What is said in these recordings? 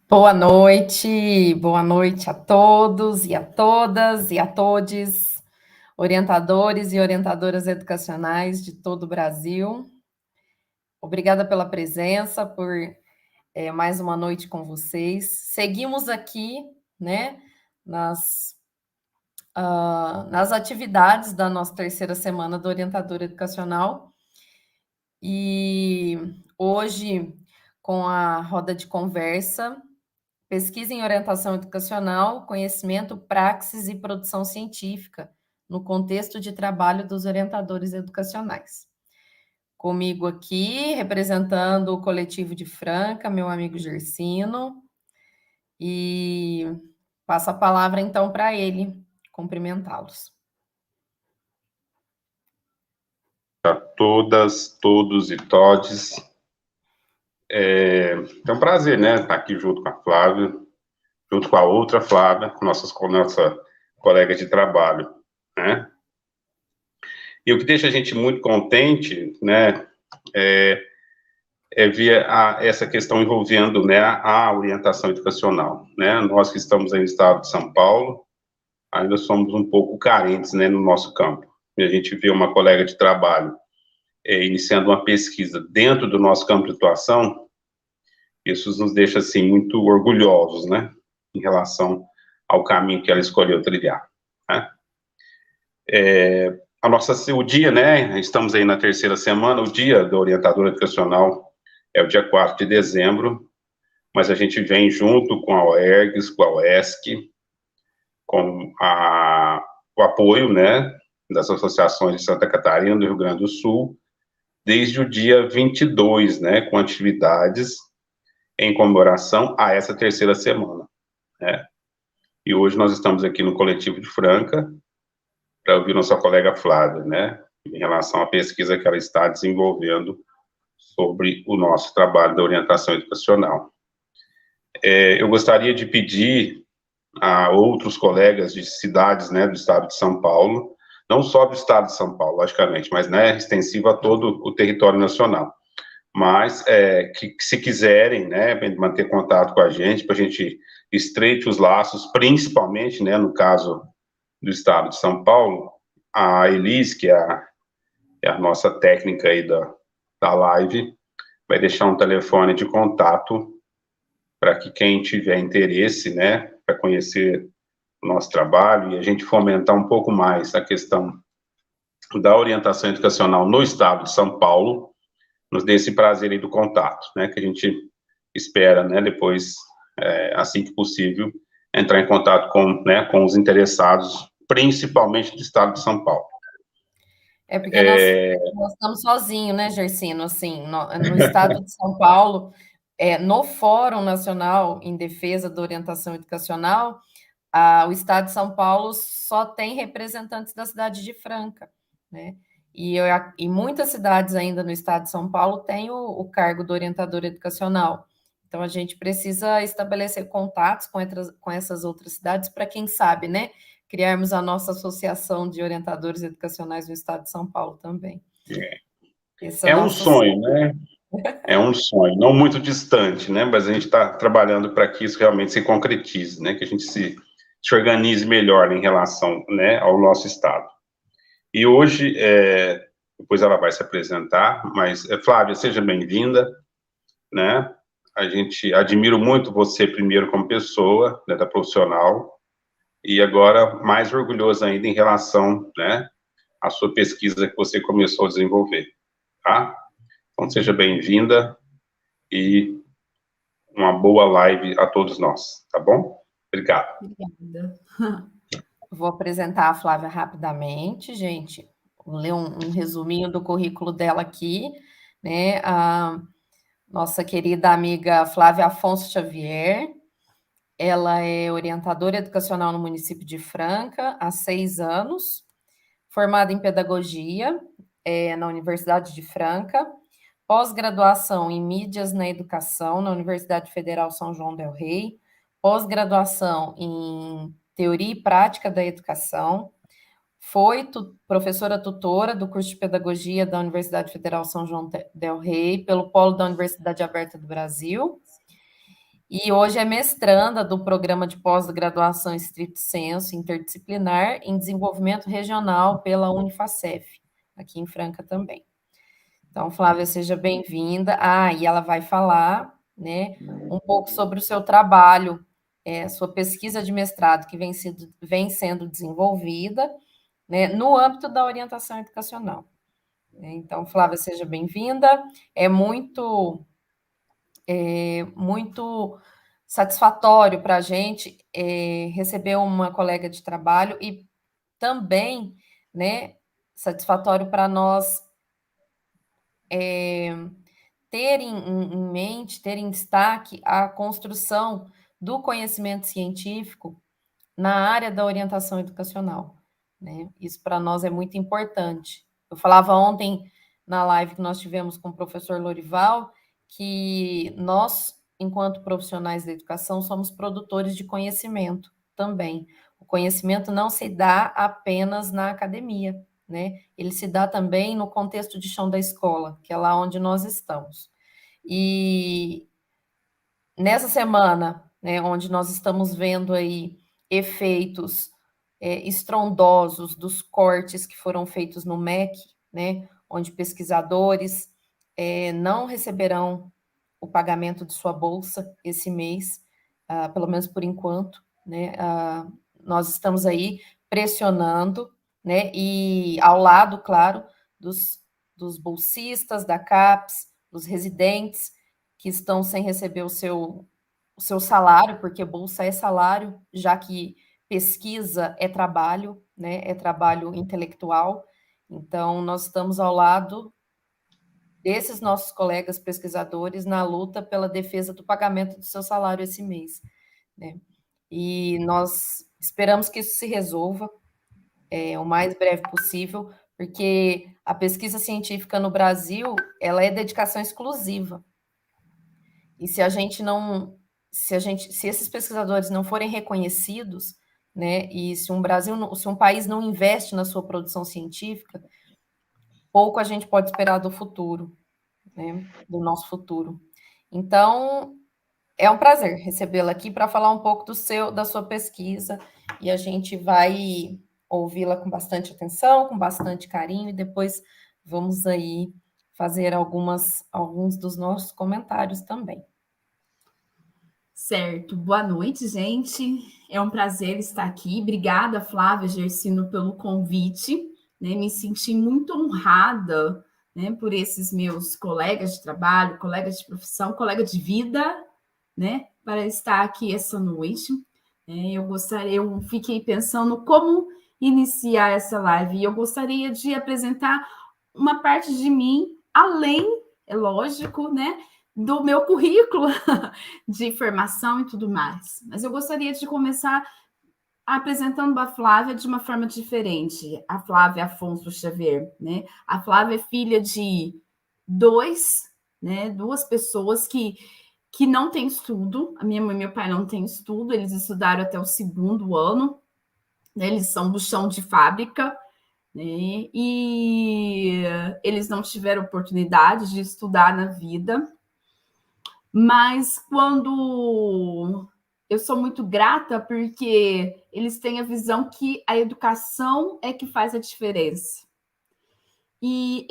Boa noite a todos e a todas e a todes, orientadores e orientadoras educacionais de todo o Brasil. Obrigada pela presença, por mais uma noite com vocês. Seguimos aqui, né, nas atividades da nossa terceira semana do Orientador Educacional. E hoje, com a roda de conversa, pesquisa em orientação educacional, conhecimento, praxis e produção científica no contexto de trabalho dos orientadores educacionais. Comigo aqui, representando o coletivo de Franca, meu amigo Gersino, e passo a palavra então para ele, cumprimentá-los. A todas, todos e todes. É um prazer, né, estar aqui junto com a Flávia, junto com a outra Flávia, com nossa colega de trabalho, né? E o que deixa a gente muito contente, né, é ver essa questão envolvendo, né, a orientação educacional, né? Nós que estamos aí no estado de São Paulo, ainda somos um pouco carentes, né, no nosso campo. E a gente vê uma colega de trabalho iniciando uma pesquisa dentro do nosso campo de atuação. Isso nos deixa, assim, muito orgulhosos, né, em relação ao caminho que ela escolheu trilhar, né? O dia, né, estamos aí na terceira semana, o dia do orientador educacional é o dia 4 de dezembro, mas a gente vem junto com a UERGS, com a UESC, com o apoio, né, das associações de Santa Catarina, do Rio Grande do Sul, desde o dia 22, né, com atividades em comemoração a essa terceira semana, né? E hoje nós estamos aqui no Coletivo de Franca para ouvir nossa colega Flávia, né, em relação à pesquisa que ela está desenvolvendo sobre o nosso trabalho da orientação educacional. Eu gostaria de pedir a outros colegas de cidades, né, do estado de São Paulo, não só do estado de São Paulo, logicamente, mas, né, extensivo a todo o território nacional, mas que se quiserem, né, manter contato com a gente, para a gente estreite os laços, principalmente, né, no caso do estado de São Paulo, a Elis, que é a nossa técnica aí da live, vai deixar um telefone de contato para que quem tiver interesse, né, para conhecer o nosso trabalho e a gente fomentar um pouco mais a questão da orientação educacional no estado de São Paulo, nos dê esse prazer aí do contato, né, que a gente espera, né, depois, assim que possível, entrar em contato com, né, com os interessados, principalmente do estado de São Paulo. Porque nós estamos sozinhos, né, Gersino? Assim, no estado de São Paulo, no Fórum Nacional em Defesa da Orientação Educacional, o estado de São Paulo só tem representantes da cidade de Franca, né? E muitas cidades ainda no estado de São Paulo têm o cargo do orientador educacional. Então, a gente precisa estabelecer contatos com essas outras cidades para, quem sabe, né, criarmos a nossa associação de orientadores educacionais no estado de São Paulo também. É um sonho, né? É um sonho, não muito distante, né? Mas a gente está trabalhando para que isso realmente se concretize, né? Que a gente se organize melhor em relação, né, ao nosso estado. E hoje, depois ela vai se apresentar, mas, Flávia, seja bem-vinda, né? A gente admiro muito você, primeiro, como pessoa, né, da profissional, e agora mais orgulhoso ainda em relação, né, à sua pesquisa que você começou a desenvolver, tá? Então, seja bem-vinda e uma boa live a todos nós, tá bom? Obrigado. Obrigada. Vou apresentar a Flávia rapidamente, gente. Vou ler um resuminho do currículo dela aqui, né? A nossa querida amiga Flávia Afonso Xavier, ela é orientadora educacional no município de Franca há 6 anos, formada em pedagogia na Universidade de Franca, pós-graduação em mídias na educação na Universidade Federal São João del Rei, pós-graduação em teoria e prática da educação, foi professora tutora do curso de pedagogia da Universidade Federal São João del Rei, pelo polo da Universidade Aberta do Brasil, e hoje é mestranda do programa de pós-graduação estrito sensu interdisciplinar em desenvolvimento regional pela Unifacef, aqui em Franca também. Então, Flávia, seja bem-vinda. E ela vai falar, né, um pouco sobre o seu trabalho, sua pesquisa de mestrado que vem sendo desenvolvida, né, no âmbito da orientação educacional. Então, Flávia, seja bem-vinda. É muito satisfatório para a gente receber uma colega de trabalho e também, né, satisfatório para nós ter em mente, ter em destaque a construção do conhecimento científico na área da orientação educacional, né? Isso para nós é muito importante. Eu falava ontem na live que nós tivemos com o professor Lorival que nós, enquanto profissionais da educação, somos produtores de conhecimento também. O conhecimento não se dá apenas na academia, né? Ele se dá também no contexto de chão da escola, que é lá onde nós estamos. E nessa semana, né, onde nós estamos vendo aí efeitos estrondosos dos cortes que foram feitos no MEC, né, onde pesquisadores não receberão o pagamento de sua bolsa esse mês, pelo menos por enquanto, né, nós estamos aí pressionando, né, e ao lado, claro, dos bolsistas, da CAPES, dos residentes, que estão sem receber o seu salário, porque bolsa é salário, já que pesquisa é trabalho, né? É trabalho intelectual. Então, nós estamos ao lado desses nossos colegas pesquisadores na luta pela defesa do pagamento do seu salário esse mês, né? E nós esperamos que isso se resolva o mais breve possível, porque a pesquisa científica no Brasil, ela é dedicação exclusiva. E se a gente não, se esses pesquisadores não forem reconhecidos, né, e se um país não investe na sua produção científica, pouco a gente pode esperar do futuro, né, do nosso futuro. Então, é um prazer recebê-la aqui para falar um pouco da sua pesquisa, e a gente vai ouvi-la com bastante atenção, com bastante carinho, e depois vamos aí fazer alguns dos nossos comentários também. Certo. Boa noite, gente. É um prazer estar aqui. Obrigada, Flávia Gersino, pelo convite. Né? Me senti muito honrada, né, por esses meus colegas de trabalho, colegas de profissão, colega de vida, né, para estar aqui essa noite. Eu fiquei pensando como iniciar essa live e eu gostaria de apresentar uma parte de mim, além, é lógico, né, do meu currículo de formação e tudo mais. Mas eu gostaria de começar apresentando a Flávia de uma forma diferente. A Flávia Afonso Xavier, né? A Flávia é filha de duas pessoas que não têm estudo. A minha mãe e meu pai não têm estudo, eles estudaram até o 2º ano, né? Eles são do chão de fábrica, né? E eles não tiveram oportunidade de estudar na vida. Mas quando eu sou muito grata porque eles têm a visão que a educação é que faz a diferença. E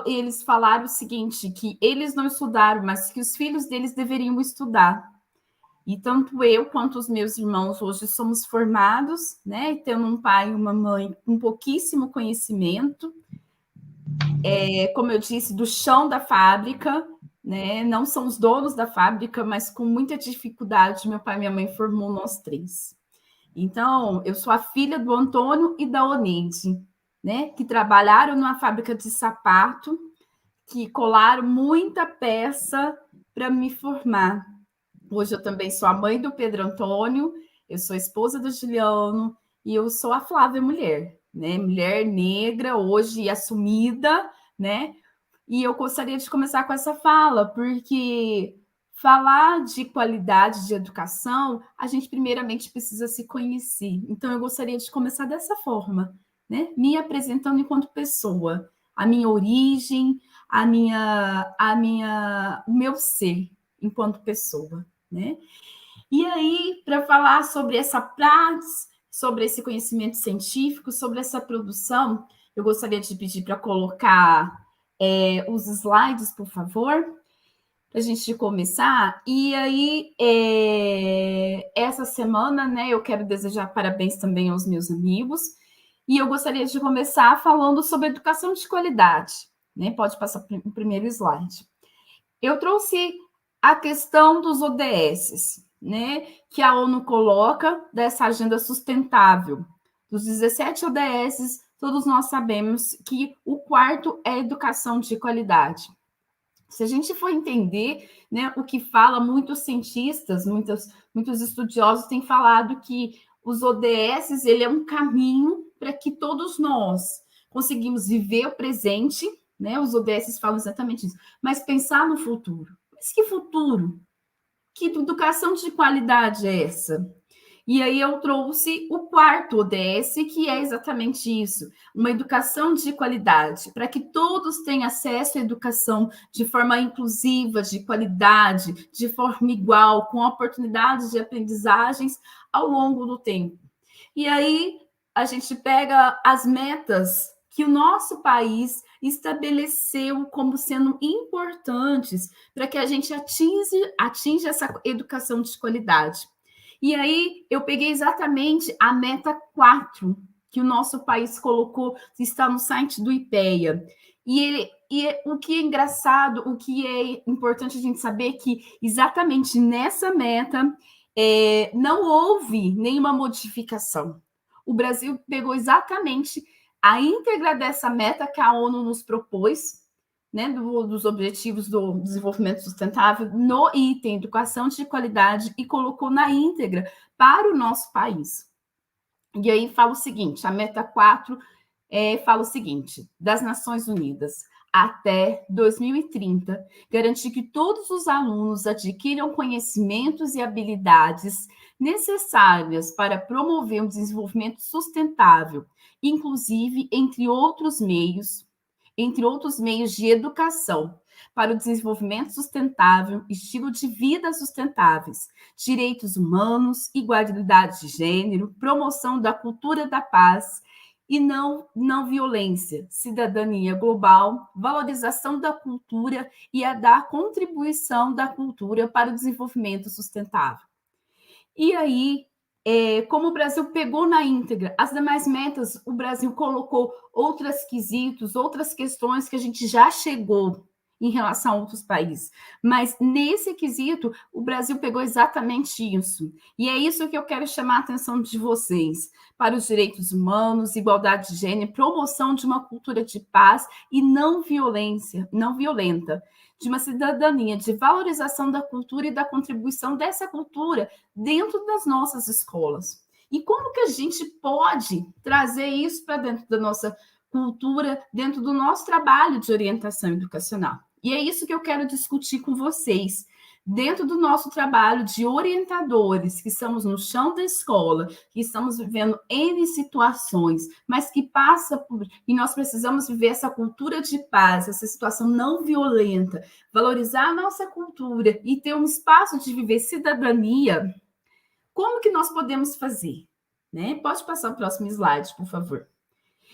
eles falaram o seguinte, que eles não estudaram, mas que os filhos deles deveriam estudar. E tanto eu quanto os meus irmãos hoje somos formados, né? Tendo um pai e uma mãe com pouquíssimo conhecimento, como eu disse, do chão da fábrica, né? Não são os donos da fábrica, mas com muita dificuldade, meu pai e minha mãe formou nós 3. Então, eu sou a filha do Antônio e da Oneide, né? Que trabalharam numa fábrica de sapato, que colaram muita peça para me formar. Hoje eu também sou a mãe do Pedro Antônio, eu sou a esposa do Juliano e eu sou a Flávia Mulher, né? Mulher negra, hoje assumida, né? E eu gostaria de começar com essa fala, porque falar de qualidade de educação, a gente primeiramente precisa se conhecer. Então, eu gostaria de começar dessa forma, né? Me apresentando enquanto pessoa, a minha origem, o meu ser enquanto pessoa. né? E aí, para falar sobre essa prática, sobre esse conhecimento científico, sobre essa produção, eu gostaria de pedir para colocar os slides, por favor, para a gente começar. E aí, essa semana, né, eu quero desejar parabéns também aos meus amigos, e eu gostaria de começar falando sobre educação de qualidade, né? Pode passar o primeiro slide. Eu trouxe a questão dos ODS, né, que a ONU coloca dessa agenda sustentável. Dos 17 ODS, todos nós sabemos que o quarto é educação de qualidade. Se a gente for entender, né, o que fala, muitos cientistas, muitos estudiosos têm falado que os ODS, ele é um caminho para que todos nós conseguimos viver o presente, né? Os ODS falam exatamente isso, mas pensar no futuro. Mas que futuro? Que educação de qualidade é essa? E aí eu trouxe o quarto ODS, que é exatamente isso, uma educação de qualidade, para que todos tenham acesso à educação de forma inclusiva, de qualidade, de forma igual, com oportunidades de aprendizagens ao longo do tempo. E aí a gente pega as metas que o nosso país estabeleceu como sendo importantes para que a gente atinja essa educação de qualidade. E aí eu peguei exatamente a meta 4 que o nosso país colocou, está no site do IPEA. E o que é engraçado, o que é importante a gente saber é que exatamente nessa meta não houve nenhuma modificação. O Brasil pegou exatamente a íntegra dessa meta que a ONU nos propôs, né, dos Objetivos do Desenvolvimento Sustentável no item Educação de Qualidade e colocou na íntegra para o nosso país. E aí fala o seguinte, a meta 4 fala o seguinte, das Nações Unidas, até 2030, garantir que todos os alunos adquiram conhecimentos e habilidades necessárias para promover um desenvolvimento sustentável, inclusive entre outros meios de educação, para o desenvolvimento sustentável, estilo de vida sustentáveis, direitos humanos, igualdade de gênero, promoção da cultura da paz e não violência, cidadania global, valorização da cultura e a da contribuição da cultura para o desenvolvimento sustentável. E aí, como o Brasil pegou na íntegra as demais metas, o Brasil colocou outros quesitos, outras questões que a gente já chegou em relação a outros países. Mas nesse quesito, o Brasil pegou exatamente isso. E é isso que eu quero chamar a atenção de vocês, para os direitos humanos, igualdade de gênero, promoção de uma cultura de paz e não violenta, de uma cidadania, de valorização da cultura e da contribuição dessa cultura dentro das nossas escolas. E como que a gente pode trazer isso para dentro da nossa cultura, dentro do nosso trabalho de orientação educacional? E é isso que eu quero discutir com vocês. Dentro do nosso trabalho de orientadores, que estamos no chão da escola, que estamos vivendo N situações, mas que passa por... E nós precisamos viver essa cultura de paz, essa situação não violenta, valorizar a nossa cultura e ter um espaço de viver cidadania. Como que nós podemos fazer? Né? Pode passar o próximo slide, por favor.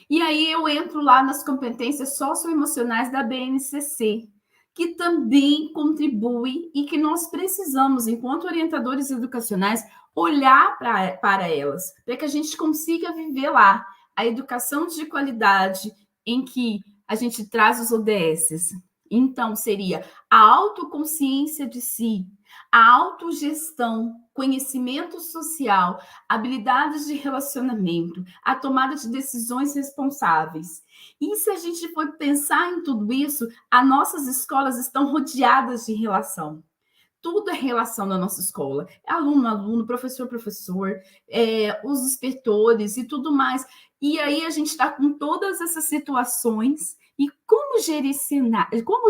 E aí eu entro lá nas competências socioemocionais da BNCC, que também contribui e que nós precisamos, enquanto orientadores educacionais, olhar para elas, para que a gente consiga viver lá a educação de qualidade em que a gente traz os ODS. Então, seria a autoconsciência de si, a autogestão, conhecimento social, habilidades de relacionamento, a tomada de decisões responsáveis. E se a gente for pensar em tudo isso, as nossas escolas estão rodeadas de relação. Tudo é relação na nossa escola. Aluno, professor, os inspetores e tudo mais. E aí a gente está com todas essas situações e como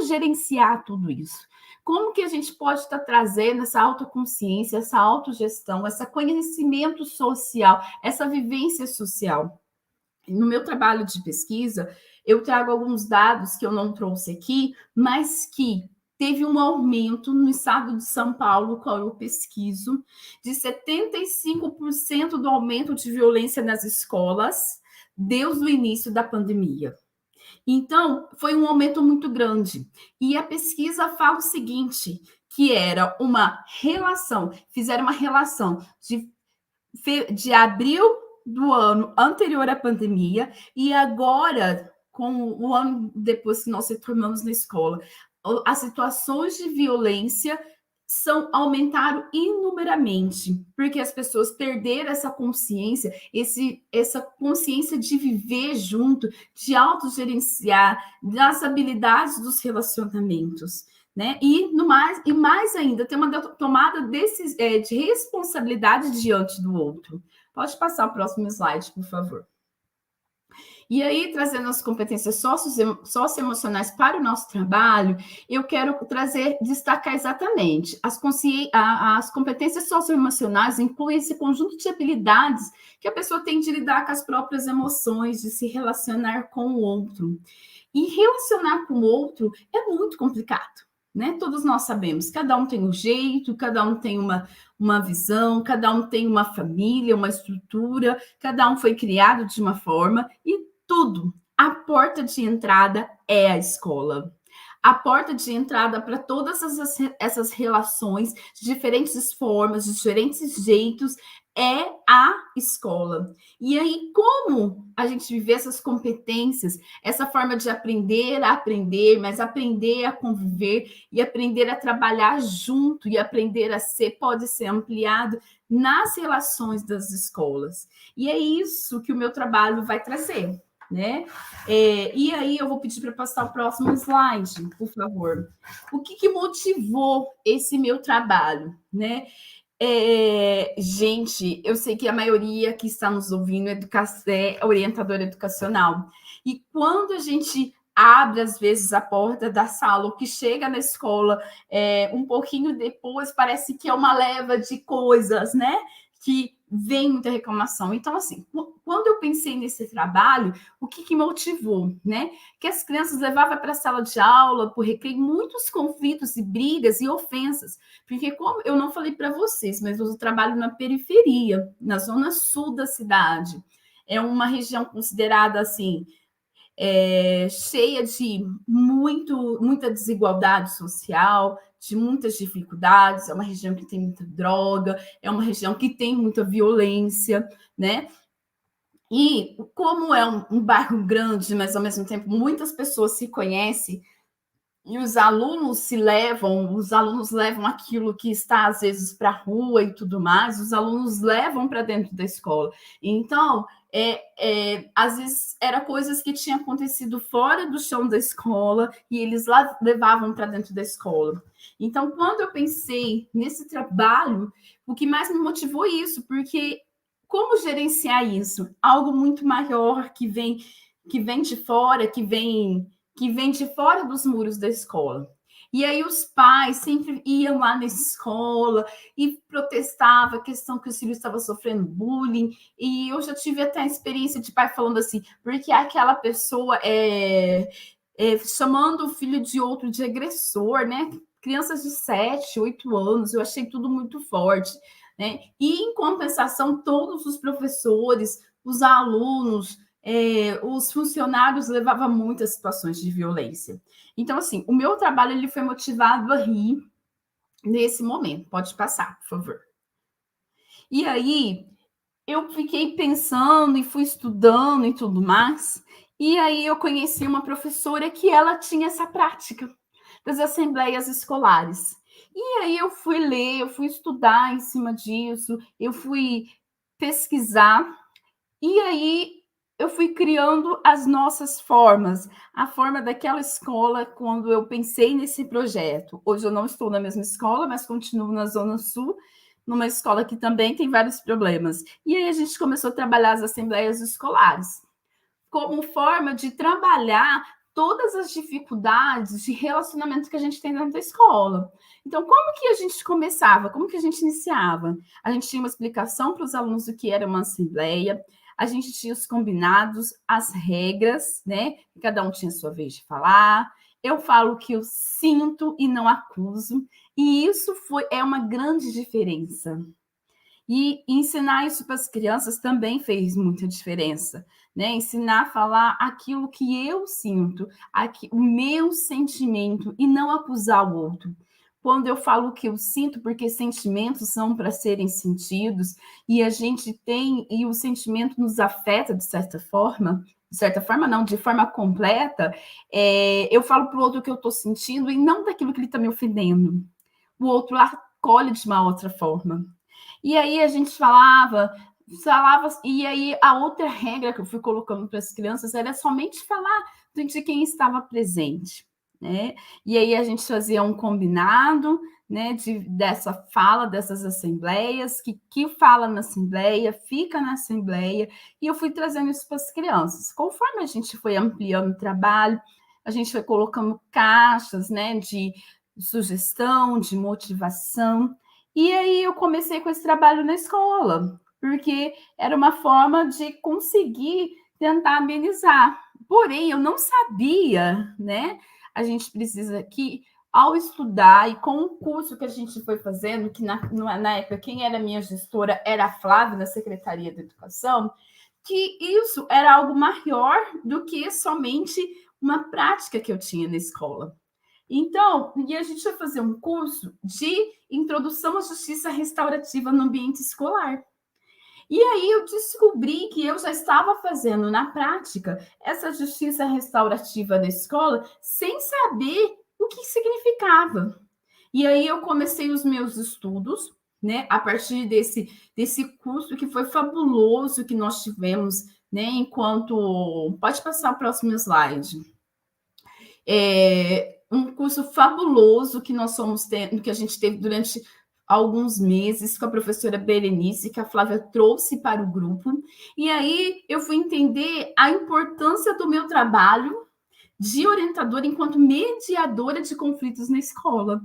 gerenciar tudo isso? Como que a gente pode estar trazendo essa autoconsciência, essa autogestão, esse conhecimento social, essa vivência social? No meu trabalho de pesquisa, eu trago alguns dados que eu não trouxe aqui, mas que teve um aumento no estado de São Paulo, qual eu pesquiso, de 75% do aumento de violência nas escolas desde o início da pandemia. Então, foi um aumento muito grande. E a pesquisa fala o seguinte, que era uma relação, fizeram uma relação de abril do ano anterior à pandemia e agora, com o ano depois que nós retornamos na escola, as situações de violência aumentaram inumeramente, porque as pessoas perderam essa consciência, essa consciência de viver junto, de autogerenciar, das habilidades dos relacionamentos, né? E mais ainda, tem uma tomada de responsabilidade diante do outro. Pode passar o próximo slide, por favor. E aí, trazendo as competências socioemocionais para o nosso trabalho, eu quero destacar exatamente as competências socioemocionais incluem esse conjunto de habilidades que a pessoa tem de lidar com as próprias emoções, de se relacionar com o outro. E relacionar com o outro é muito complicado, né? Todos nós sabemos, cada um tem um jeito, cada um tem uma visão, cada um tem uma família, uma estrutura, cada um foi criado de uma forma e tudo. A porta de entrada é a escola. A porta de entrada para todas essas relações, de diferentes formas, de diferentes jeitos, é a escola. E aí, como a gente viver essas competências, essa forma de aprender a aprender, mas aprender a conviver e aprender a trabalhar junto e aprender a ser, pode ser ampliado nas relações das escolas. E é isso que o meu trabalho vai trazer, né? E aí eu vou pedir para passar o próximo slide, por favor. O que motivou esse meu trabalho, né? Gente, eu sei que a maioria que está nos ouvindo é orientadora educacional. E quando a gente abre, às vezes, a porta da sala, ou que chega na escola um pouquinho depois, parece que é uma leva de coisas, né? Que vem muita reclamação. Então, assim, quando eu pensei nesse trabalho, o que motivou, né? Que as crianças levavam para a sala de aula, por recreio, muitos conflitos e brigas e ofensas. Porque, como eu não falei para vocês, mas eu trabalho na periferia, na zona sul da cidade. É uma região considerada, assim, cheia de muita desigualdade social, de muitas dificuldades, é uma região que tem muita droga, é uma região que tem muita violência, né? E como é um bairro grande, mas ao mesmo tempo muitas pessoas se conhecem, e os alunos levam aquilo que está, às vezes, para a rua e tudo mais, os alunos levam para dentro da escola. Então, às vezes, eram coisas que tinham acontecido fora do chão da escola e eles levavam para dentro da escola. Então, quando eu pensei nesse trabalho, o que mais me motivou isso, porque como gerenciar isso? Algo muito maior que vem de fora, que vem de fora dos muros da escola. E aí os pais sempre iam lá na escola e protestavam a questão que o filho estava sofrendo bullying. E eu já tive até a experiência de pai falando assim, porque aquela pessoa chamando o filho de outro de agressor, né? Crianças de 7, 8 anos, eu achei tudo muito forte, né? E, em compensação, todos os professores, os alunos, os funcionários levavam muitas situações de violência. Então, assim, o meu trabalho ele foi motivado a rir nesse momento. Pode passar, por favor. E aí, eu fiquei pensando e fui estudando e tudo mais. E aí, eu conheci uma professora que ela tinha essa prática das assembleias escolares. E aí, eu fui ler, eu fui estudar em cima disso, eu fui pesquisar. E aí, eu fui criando as nossas formas, a forma daquela escola quando eu pensei nesse projeto. Hoje eu não estou na mesma escola, mas continuo na Zona Sul, numa escola que também tem vários problemas. E aí a gente começou a trabalhar as assembleias escolares, como forma de trabalhar todas as dificuldades de relacionamento que a gente tem dentro da escola. Então, como que a gente começava? Como que a gente iniciava? A gente tinha uma explicação para os alunos do que era uma assembleia, a gente tinha os combinados, as regras, né? Cada um tinha a sua vez de falar, eu falo o que eu sinto e não acuso, e isso é uma grande diferença. E ensinar isso para as crianças também fez muita diferença, né? Ensinar a falar aquilo que eu sinto, o meu sentimento, e não acusar o outro. Quando eu falo o que eu sinto, porque sentimentos são para serem sentidos, e a gente tem, e o sentimento nos afeta de certa forma não, de forma completa, eu falo para o outro o que eu estou sentindo e não daquilo que ele está me ofendendo. O outro acolhe de uma outra forma. E aí a gente falava, e aí a outra regra que eu fui colocando para as crianças era somente falar de quem estava presente, né? E aí a gente fazia um combinado, né, dessa fala, dessas assembleias, que fala na assembleia, fica na assembleia, e eu fui trazendo isso para as crianças. Conforme a gente foi ampliando o trabalho, a gente foi colocando caixas, né, de sugestão, de motivação, e aí eu comecei com esse trabalho na escola, porque era uma forma de conseguir tentar amenizar. Porém, eu não sabia, né? A gente precisa que, ao estudar e com o curso que a gente foi fazendo, que na época quem era minha gestora era a Flávia, da Secretaria da Educação, que isso era algo maior do que somente uma prática que eu tinha na escola. Então, e a gente vai fazer um curso de introdução à justiça restaurativa no ambiente escolar. E aí eu descobri que eu já estava fazendo na prática essa justiça restaurativa na escola sem saber o que significava. E aí eu comecei os meus estudos, né, a partir desse curso que foi fabuloso que nós tivemos, né, enquanto... Pode passar o próximo slide. Um curso fabuloso que nós que a gente teve durante alguns meses com a professora Berenice, que a Flávia trouxe para o grupo. E aí eu fui entender a importância do meu trabalho de orientadora enquanto mediadora de conflitos na escola.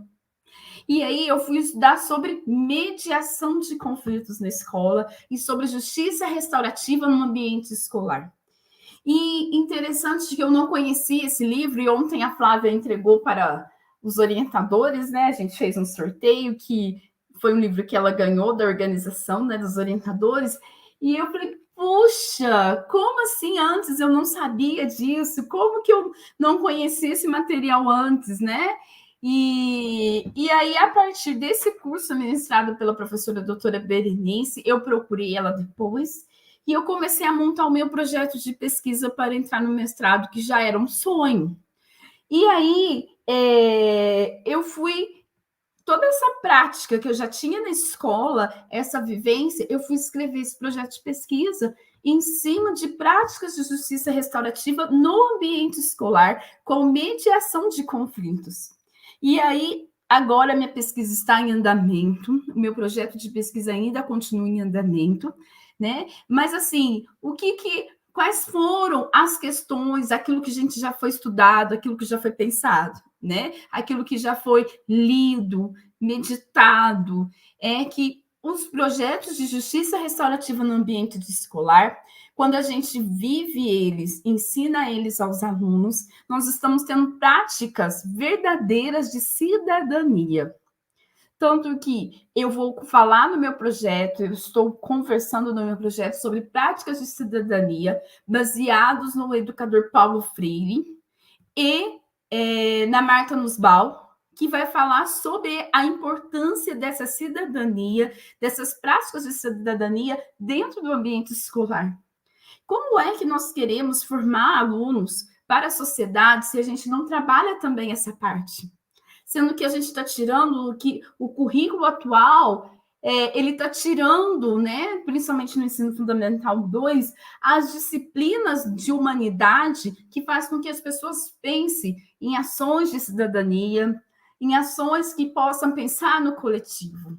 E aí eu fui estudar sobre mediação de conflitos na escola e sobre justiça restaurativa no ambiente escolar. E interessante que eu não conhecia esse livro, e ontem a Flávia entregou para os orientadores, né? A gente fez um sorteio, que foi um livro que ela ganhou da organização, né, dos orientadores, e eu falei, puxa, como assim antes eu não sabia disso? Como que eu não conhecia esse material antes, né? E aí, a partir desse curso ministrado pela professora doutora Berenice, eu procurei ela depois, e eu comecei a montar o meu projeto de pesquisa para entrar no mestrado, que já era um sonho. E aí, eu fui... Toda essa prática que eu já tinha na escola, essa vivência, eu fui escrever esse projeto de pesquisa em cima de práticas de justiça restaurativa no ambiente escolar, com mediação de conflitos. E aí, agora minha pesquisa está em andamento, o meu projeto de pesquisa ainda continua em andamento, né? Mas, assim, quais foram as questões, aquilo que a gente já foi estudado, aquilo que já foi pensado, né? Aquilo que já foi lido, meditado, que os projetos de justiça restaurativa no ambiente escolar, quando a gente vive eles, ensina eles aos alunos, nós estamos tendo práticas verdadeiras de cidadania. Tanto que eu vou falar no meu projeto, eu estou conversando no meu projeto sobre práticas de cidadania baseados no educador Paulo Freire e na Marta Nussbaum, que vai falar sobre a importância dessa cidadania, dessas práticas de cidadania dentro do ambiente escolar. Como é que nós queremos formar alunos para a sociedade se a gente não trabalha também essa parte? Sendo que a gente está tirando o currículo atual, ele está tirando, né, principalmente no ensino fundamental 2, as disciplinas de humanidade que faz com que as pessoas pensem em ações de cidadania, em ações que possam pensar no coletivo,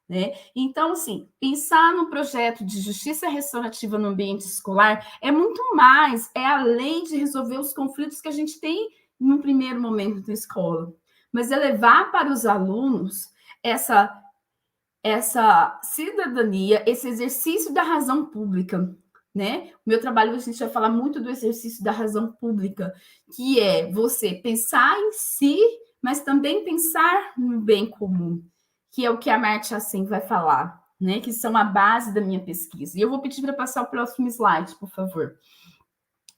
né? Então, assim, pensar no projeto de justiça restaurativa no ambiente escolar é muito mais, além de resolver os conflitos que a gente tem no primeiro momento da escola, mas é levar para os alunos essa cidadania, esse exercício da razão pública, né? O meu trabalho, a gente vai falar muito do exercício da razão pública, que é você pensar em si, mas também pensar no bem comum, que é o que a Amartya Sen vai falar, né? Que são a base da minha pesquisa. E eu vou pedir para passar o próximo slide, por favor.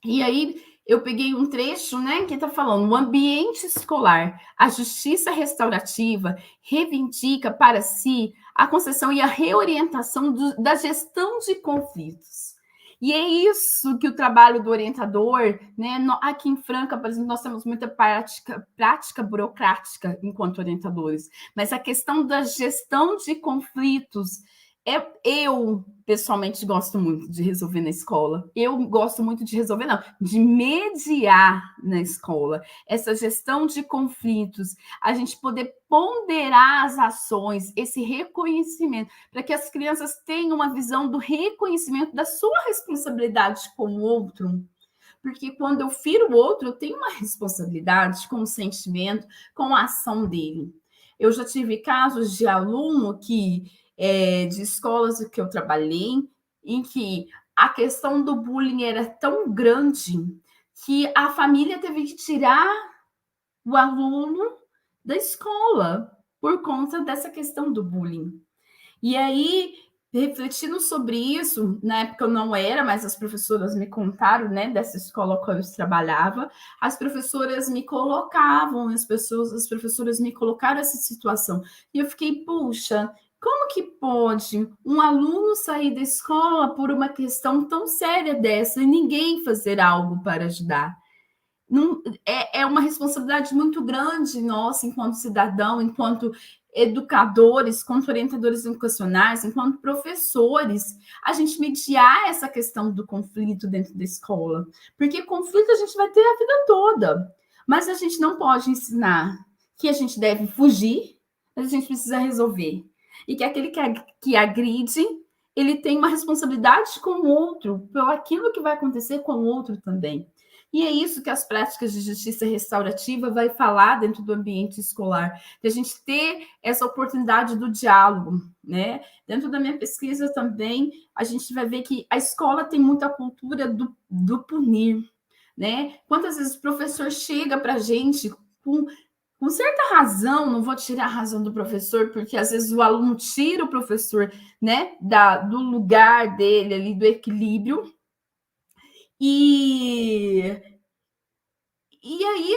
E aí, eu peguei um trecho, né, que está falando: o ambiente escolar, a justiça restaurativa reivindica para si a concessão e a reorientação da gestão de conflitos. E é isso que o trabalho do orientador, né, aqui em Franca, por exemplo, nós temos muita prática burocrática enquanto orientadores, mas a questão da gestão de conflitos, eu pessoalmente gosto muito de resolver na escola. Eu gosto muito de resolver, não, de mediar na escola. Essa gestão de conflitos, a gente poder ponderar as ações, esse reconhecimento, para que as crianças tenham uma visão do reconhecimento da sua responsabilidade com o outro. Porque quando eu firo o outro, eu tenho uma responsabilidade com o sentimento, com a ação dele. Eu já tive casos de aluno de escolas que eu trabalhei, em que a questão do bullying era tão grande que a família teve que tirar o aluno da escola por conta dessa questão do bullying. E aí, refletindo sobre isso, na época eu não era, mas as professoras me contaram, né, dessa escola que eu trabalhava, as professoras me colocavam, as professoras me colocaram essa situação. E eu fiquei, puxa, como que pode um aluno sair da escola por uma questão tão séria dessa e ninguém fazer algo para ajudar? Não, é uma responsabilidade muito grande nossa, enquanto cidadão, enquanto educadores, enquanto orientadores educacionais, enquanto professores, a gente mediar essa questão do conflito dentro da escola. Porque conflito a gente vai ter a vida toda, mas a gente não pode ensinar que a gente deve fugir, mas a gente precisa resolver. E que aquele que agride, ele tem uma responsabilidade com o outro, pelo aquilo que vai acontecer com o outro também. E é isso que as práticas de justiça restaurativa vai falar dentro do ambiente escolar, de a gente ter essa oportunidade do diálogo, né? Dentro da minha pesquisa também, a gente vai ver que a escola tem muita cultura do punir, né? Quantas vezes o professor chega para a gente com certa razão, não vou tirar a razão do professor, porque às vezes o aluno tira o professor, né, do lugar dele ali, do equilíbrio, e aí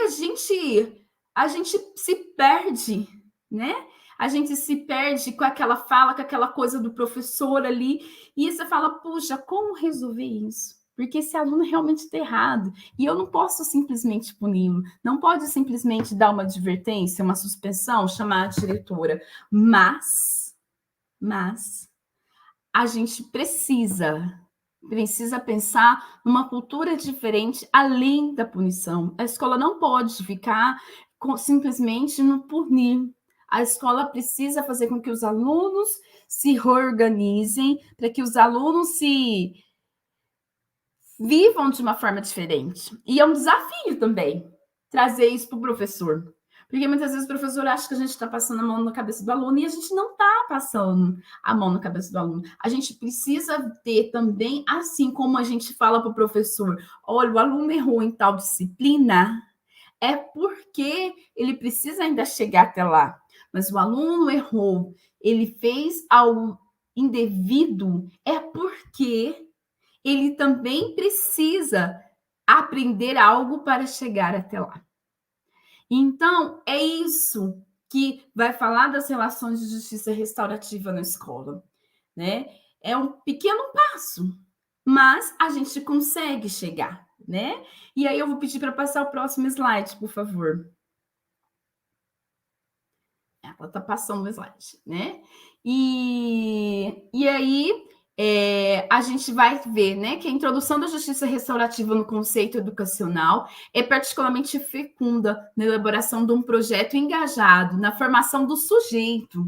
a gente se perde, né? A gente se perde com aquela fala, com aquela coisa do professor ali, e você fala, puxa, como resolver isso? Porque esse aluno realmente está errado, e eu não posso simplesmente puni-lo, não pode simplesmente dar uma advertência, uma suspensão, chamar a diretora, mas a gente precisa pensar numa cultura diferente além da punição. A escola não pode ficar simplesmente no punir. A escola precisa fazer com que os alunos se reorganizem, para que os alunos se vivam de uma forma diferente. E é um desafio também trazer isso para o professor. Porque muitas vezes o professor acha que a gente está passando a mão na cabeça do aluno e a gente não está passando a mão na cabeça do aluno. A gente precisa ter também, assim como a gente fala para o professor, olha, o aluno errou em tal disciplina, é porque ele precisa ainda chegar até lá. Mas o aluno errou, ele fez algo indevido, é porque ele também precisa aprender algo para chegar até lá. Então, é isso que vai falar das relações de justiça restaurativa na escola, né? É um pequeno passo, mas a gente consegue chegar, né? E aí eu vou pedir para passar o próximo slide, por favor. Ela está passando o slide, né? E aí a gente vai ver, né, que a introdução da justiça restaurativa no conceito educacional é particularmente fecunda na elaboração de um projeto engajado na formação do sujeito,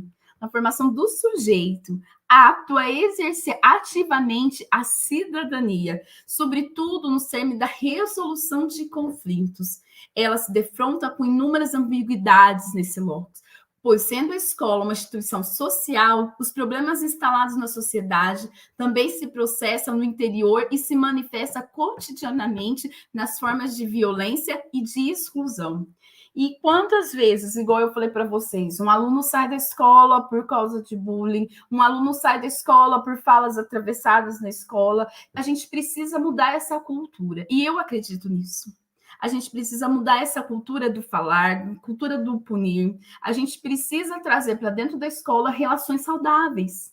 apto a exercer ativamente a cidadania, sobretudo no cerne da resolução de conflitos. Ela se defronta com inúmeras ambiguidades nesse locus, pois, sendo a escola uma instituição social, os problemas instalados na sociedade também se processam no interior e se manifestam cotidianamente nas formas de violência e de exclusão. E quantas vezes, igual eu falei para vocês, um aluno sai da escola por causa de bullying, um aluno sai da escola por falas atravessadas na escola. A gente precisa mudar essa cultura, e eu acredito nisso. A gente precisa mudar essa cultura do falar, cultura do punir. A gente precisa trazer para dentro da escola relações saudáveis.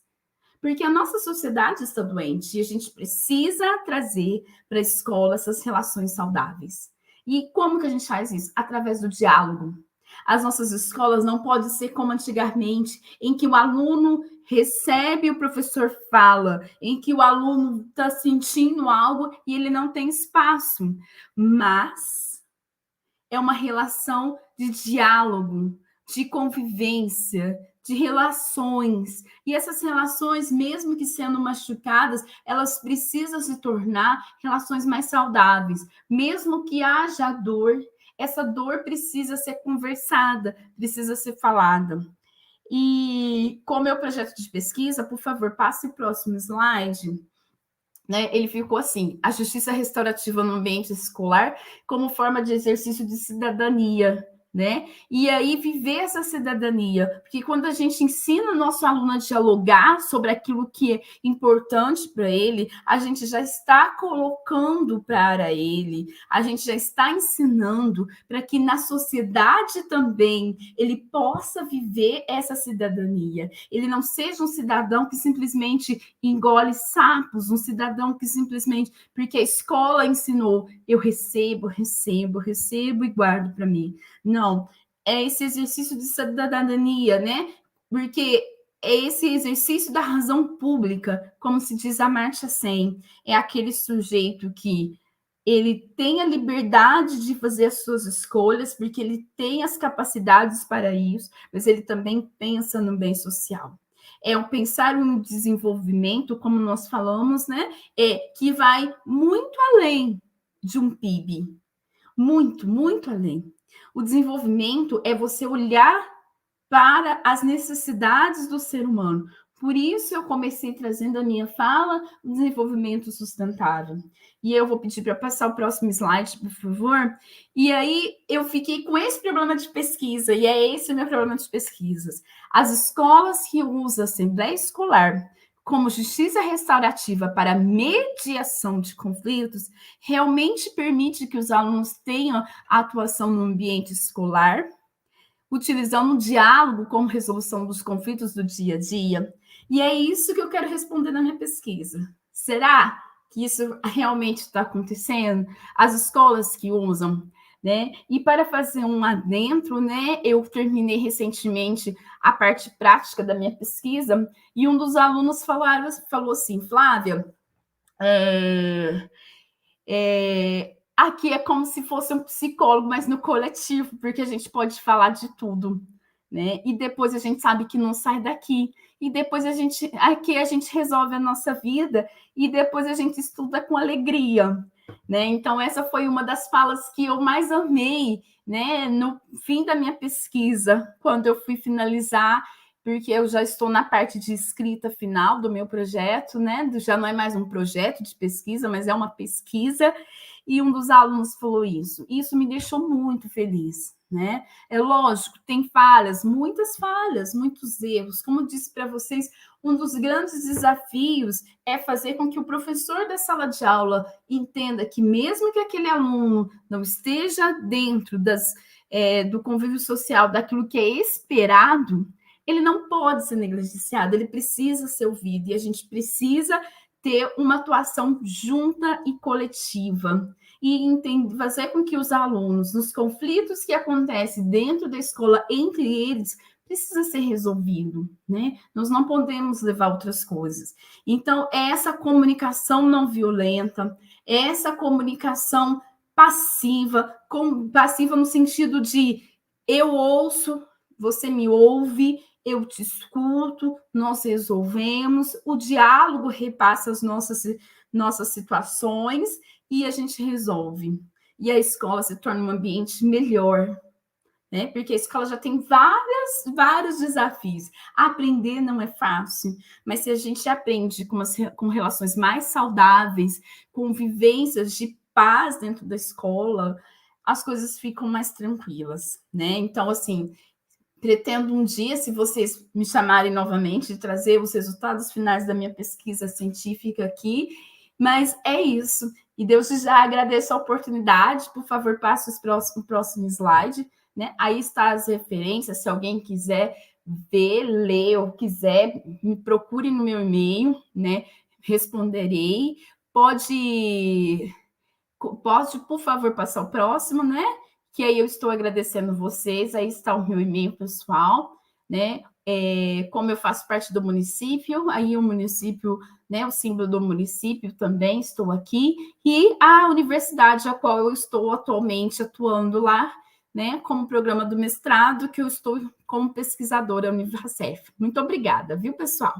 Porque a nossa sociedade está doente e a gente precisa trazer para a escola essas relações saudáveis. E como que a gente faz isso? Através do diálogo. As nossas escolas não podem ser como antigamente, em que o aluno recebe, o professor fala, em que o aluno está sentindo algo e ele não tem espaço. Mas é uma relação de diálogo, de convivência, de relações. E essas relações, mesmo que sendo machucadas, elas precisam se tornar relações mais saudáveis. Mesmo que haja dor, essa dor precisa ser conversada, precisa ser falada. E com o meu projeto de pesquisa, por favor, passe o próximo slide. Né, ele ficou assim: a justiça restaurativa no ambiente escolar como forma de exercício de cidadania, né? E aí viver essa cidadania, porque quando a gente ensina o nosso aluno a dialogar sobre aquilo que é importante para ele, a gente já está colocando para ele, a gente já está ensinando para que na sociedade também ele possa viver essa cidadania. Ele não seja um cidadão que simplesmente engole sapos, um cidadão que simplesmente, porque a escola ensinou, eu recebo e guardo para mim. Não, é esse exercício de cidadania, né? Porque é esse exercício da razão pública, como se diz Amartya Sen, é aquele sujeito que ele tem a liberdade de fazer as suas escolhas, porque ele tem as capacidades para isso, mas ele também pensa no bem social. É um pensar no desenvolvimento, como nós falamos, né? Que vai muito além de um PIB. Muito, muito além. O desenvolvimento é você olhar para as necessidades do ser humano. Por isso eu comecei trazendo a minha fala, o desenvolvimento sustentável. E eu vou pedir para passar o próximo slide, por favor. E aí eu fiquei com esse problema de pesquisa, e é esse o meu problema de pesquisas. As escolas que usam a Assembleia Escolar como justiça restaurativa para mediação de conflitos, realmente permite que os alunos tenham atuação no ambiente escolar, utilizando o diálogo como resolução dos conflitos do dia a dia. E é isso que eu quero responder na minha pesquisa. Será que isso realmente está acontecendo? As escolas que usam, né? E para fazer um adentro, né, eu terminei recentemente a parte prática da minha pesquisa e um dos alunos falou assim: Flávia, aqui é como se fosse um psicólogo, mas no coletivo, porque a gente pode falar de tudo, né? E depois a gente sabe que não sai daqui. E depois aqui a gente resolve a nossa vida e depois a gente estuda com alegria, né? Então essa foi uma das falas que eu mais amei, né? No fim da minha pesquisa, quando eu fui finalizar, porque eu já estou na parte de escrita final do meu projeto, né? Já não é mais um projeto de pesquisa, mas é uma pesquisa. E um dos alunos falou isso. Isso me deixou muito feliz, né? É lógico, tem falhas, muitos erros. Como eu disse para vocês, um dos grandes desafios é fazer com que o professor da sala de aula entenda que mesmo que aquele aluno não esteja dentro do convívio social, daquilo que é esperado, ele não pode ser negligenciado, ele precisa ser ouvido e a gente precisa ter uma atuação junta e coletiva e fazer com que os alunos, nos conflitos que acontecem dentro da escola entre eles, precisa ser resolvido, né? Nós não podemos levar outras coisas. Então, é essa comunicação não violenta, é essa comunicação passiva no sentido de eu ouço, você me ouve, eu te escuto, nós resolvemos, o diálogo repassa as nossas situações e a gente resolve. E a escola se torna um ambiente melhor, né? Porque a escola já tem vários desafios. Aprender não é fácil, mas se a gente aprende com relações mais saudáveis, com vivências de paz dentro da escola, as coisas ficam mais tranquilas, né? Então, assim, pretendo um dia, se vocês me chamarem novamente, de trazer os resultados finais da minha pesquisa científica aqui, mas é isso. E Deus já agradeço a oportunidade, por favor, passe o próximo slide, né? Aí está as referências, se alguém quiser ver, ler ou quiser, me procure no meu e-mail, né? Responderei. Pode, por favor, passar o próximo, né? Que aí eu estou agradecendo vocês. Aí está o meu e-mail pessoal, né? Como eu faço parte do município, aí o município, né? O símbolo do município também estou aqui, e a universidade a qual eu estou atualmente atuando lá, né? Como programa do mestrado, que eu estou como pesquisadora Univacef. Muito obrigada, viu, pessoal?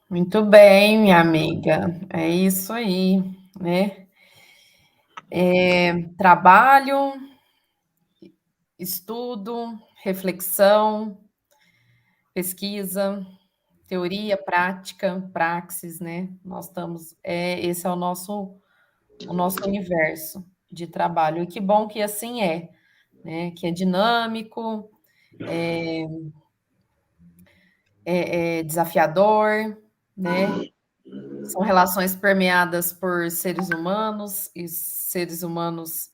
Muito bem, minha amiga. É isso aí, né? Trabalho, estudo, reflexão, pesquisa, teoria, prática, praxis, né? Nós estamos, esse é o nosso universo de trabalho. E que bom que assim é, né? Que é dinâmico, é desafiador, né? São relações permeadas por seres humanos, e seres humanos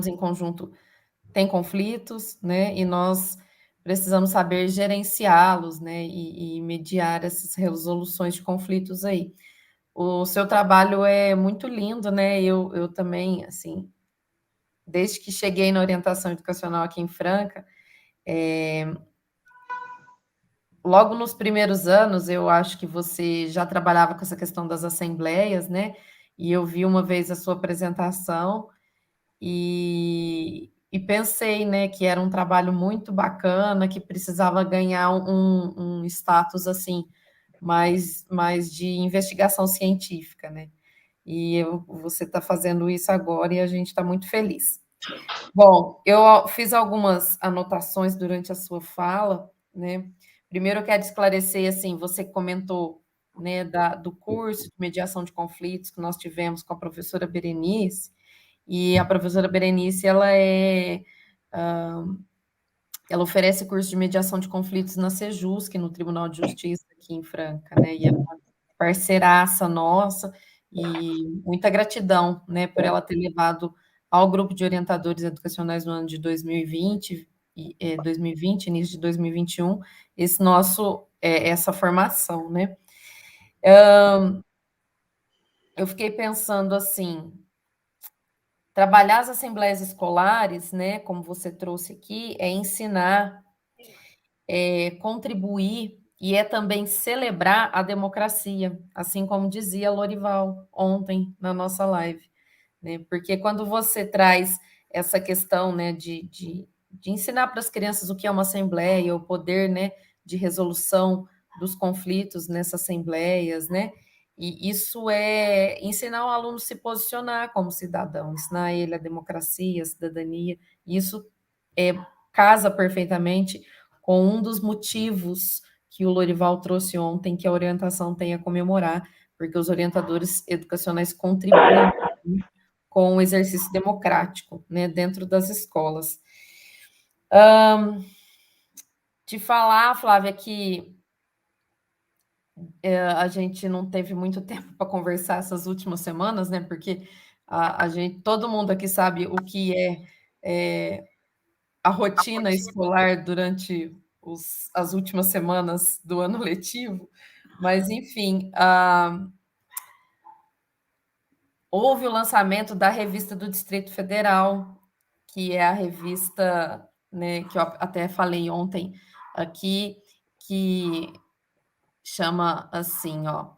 em conjunto têm conflitos, né? E nós precisamos saber gerenciá-los, né? E mediar essas resoluções de conflitos aí. O seu trabalho é muito lindo, né? Eu também, assim, desde que cheguei na orientação educacional aqui em Franca, logo nos primeiros anos, eu acho que você já trabalhava com essa questão das assembleias, né? E eu vi uma vez a sua apresentação e pensei, né, que era um trabalho muito bacana, que precisava ganhar um status assim mais de investigação científica, né? Você está fazendo isso agora e a gente está muito feliz. Bom, eu fiz algumas anotações durante a sua fala, né? Primeiro, eu quero esclarecer, assim, você comentou, né, do curso de mediação de conflitos que nós tivemos com a professora Berenice, e a professora Berenice, ela oferece curso de mediação de conflitos na Sejusc, no Tribunal de Justiça aqui em Franca, né? E é uma parceiraça nossa, e muita gratidão, né, por ela ter levado ao grupo de orientadores educacionais no ano de 2020, 2020, início de 2021, essa formação, né? Eu fiquei pensando assim, trabalhar as assembleias escolares, né, como você trouxe aqui, é ensinar, contribuir e é também celebrar a democracia, assim como dizia Lorival ontem na nossa live, né? Porque quando você traz essa questão, né, de ensinar para as crianças o que é uma assembleia, o poder, né, de resolução dos conflitos nessas assembleias, né? E isso é ensinar o aluno a se posicionar como cidadão, ensinar ele a democracia, a cidadania. Isso casa perfeitamente com um dos motivos que o Lorival trouxe ontem, que a orientação tem a comemorar, porque os orientadores educacionais contribuem com o exercício democrático, né, dentro das escolas. Te falar, Flávia, que a gente não teve muito tempo para conversar essas últimas semanas, né, porque todo mundo aqui sabe o que é a rotina escolar durante as últimas semanas do ano letivo, mas, enfim, houve o lançamento da revista do Distrito Federal, que é a revista, né, que eu até falei ontem aqui, que chama assim, ó.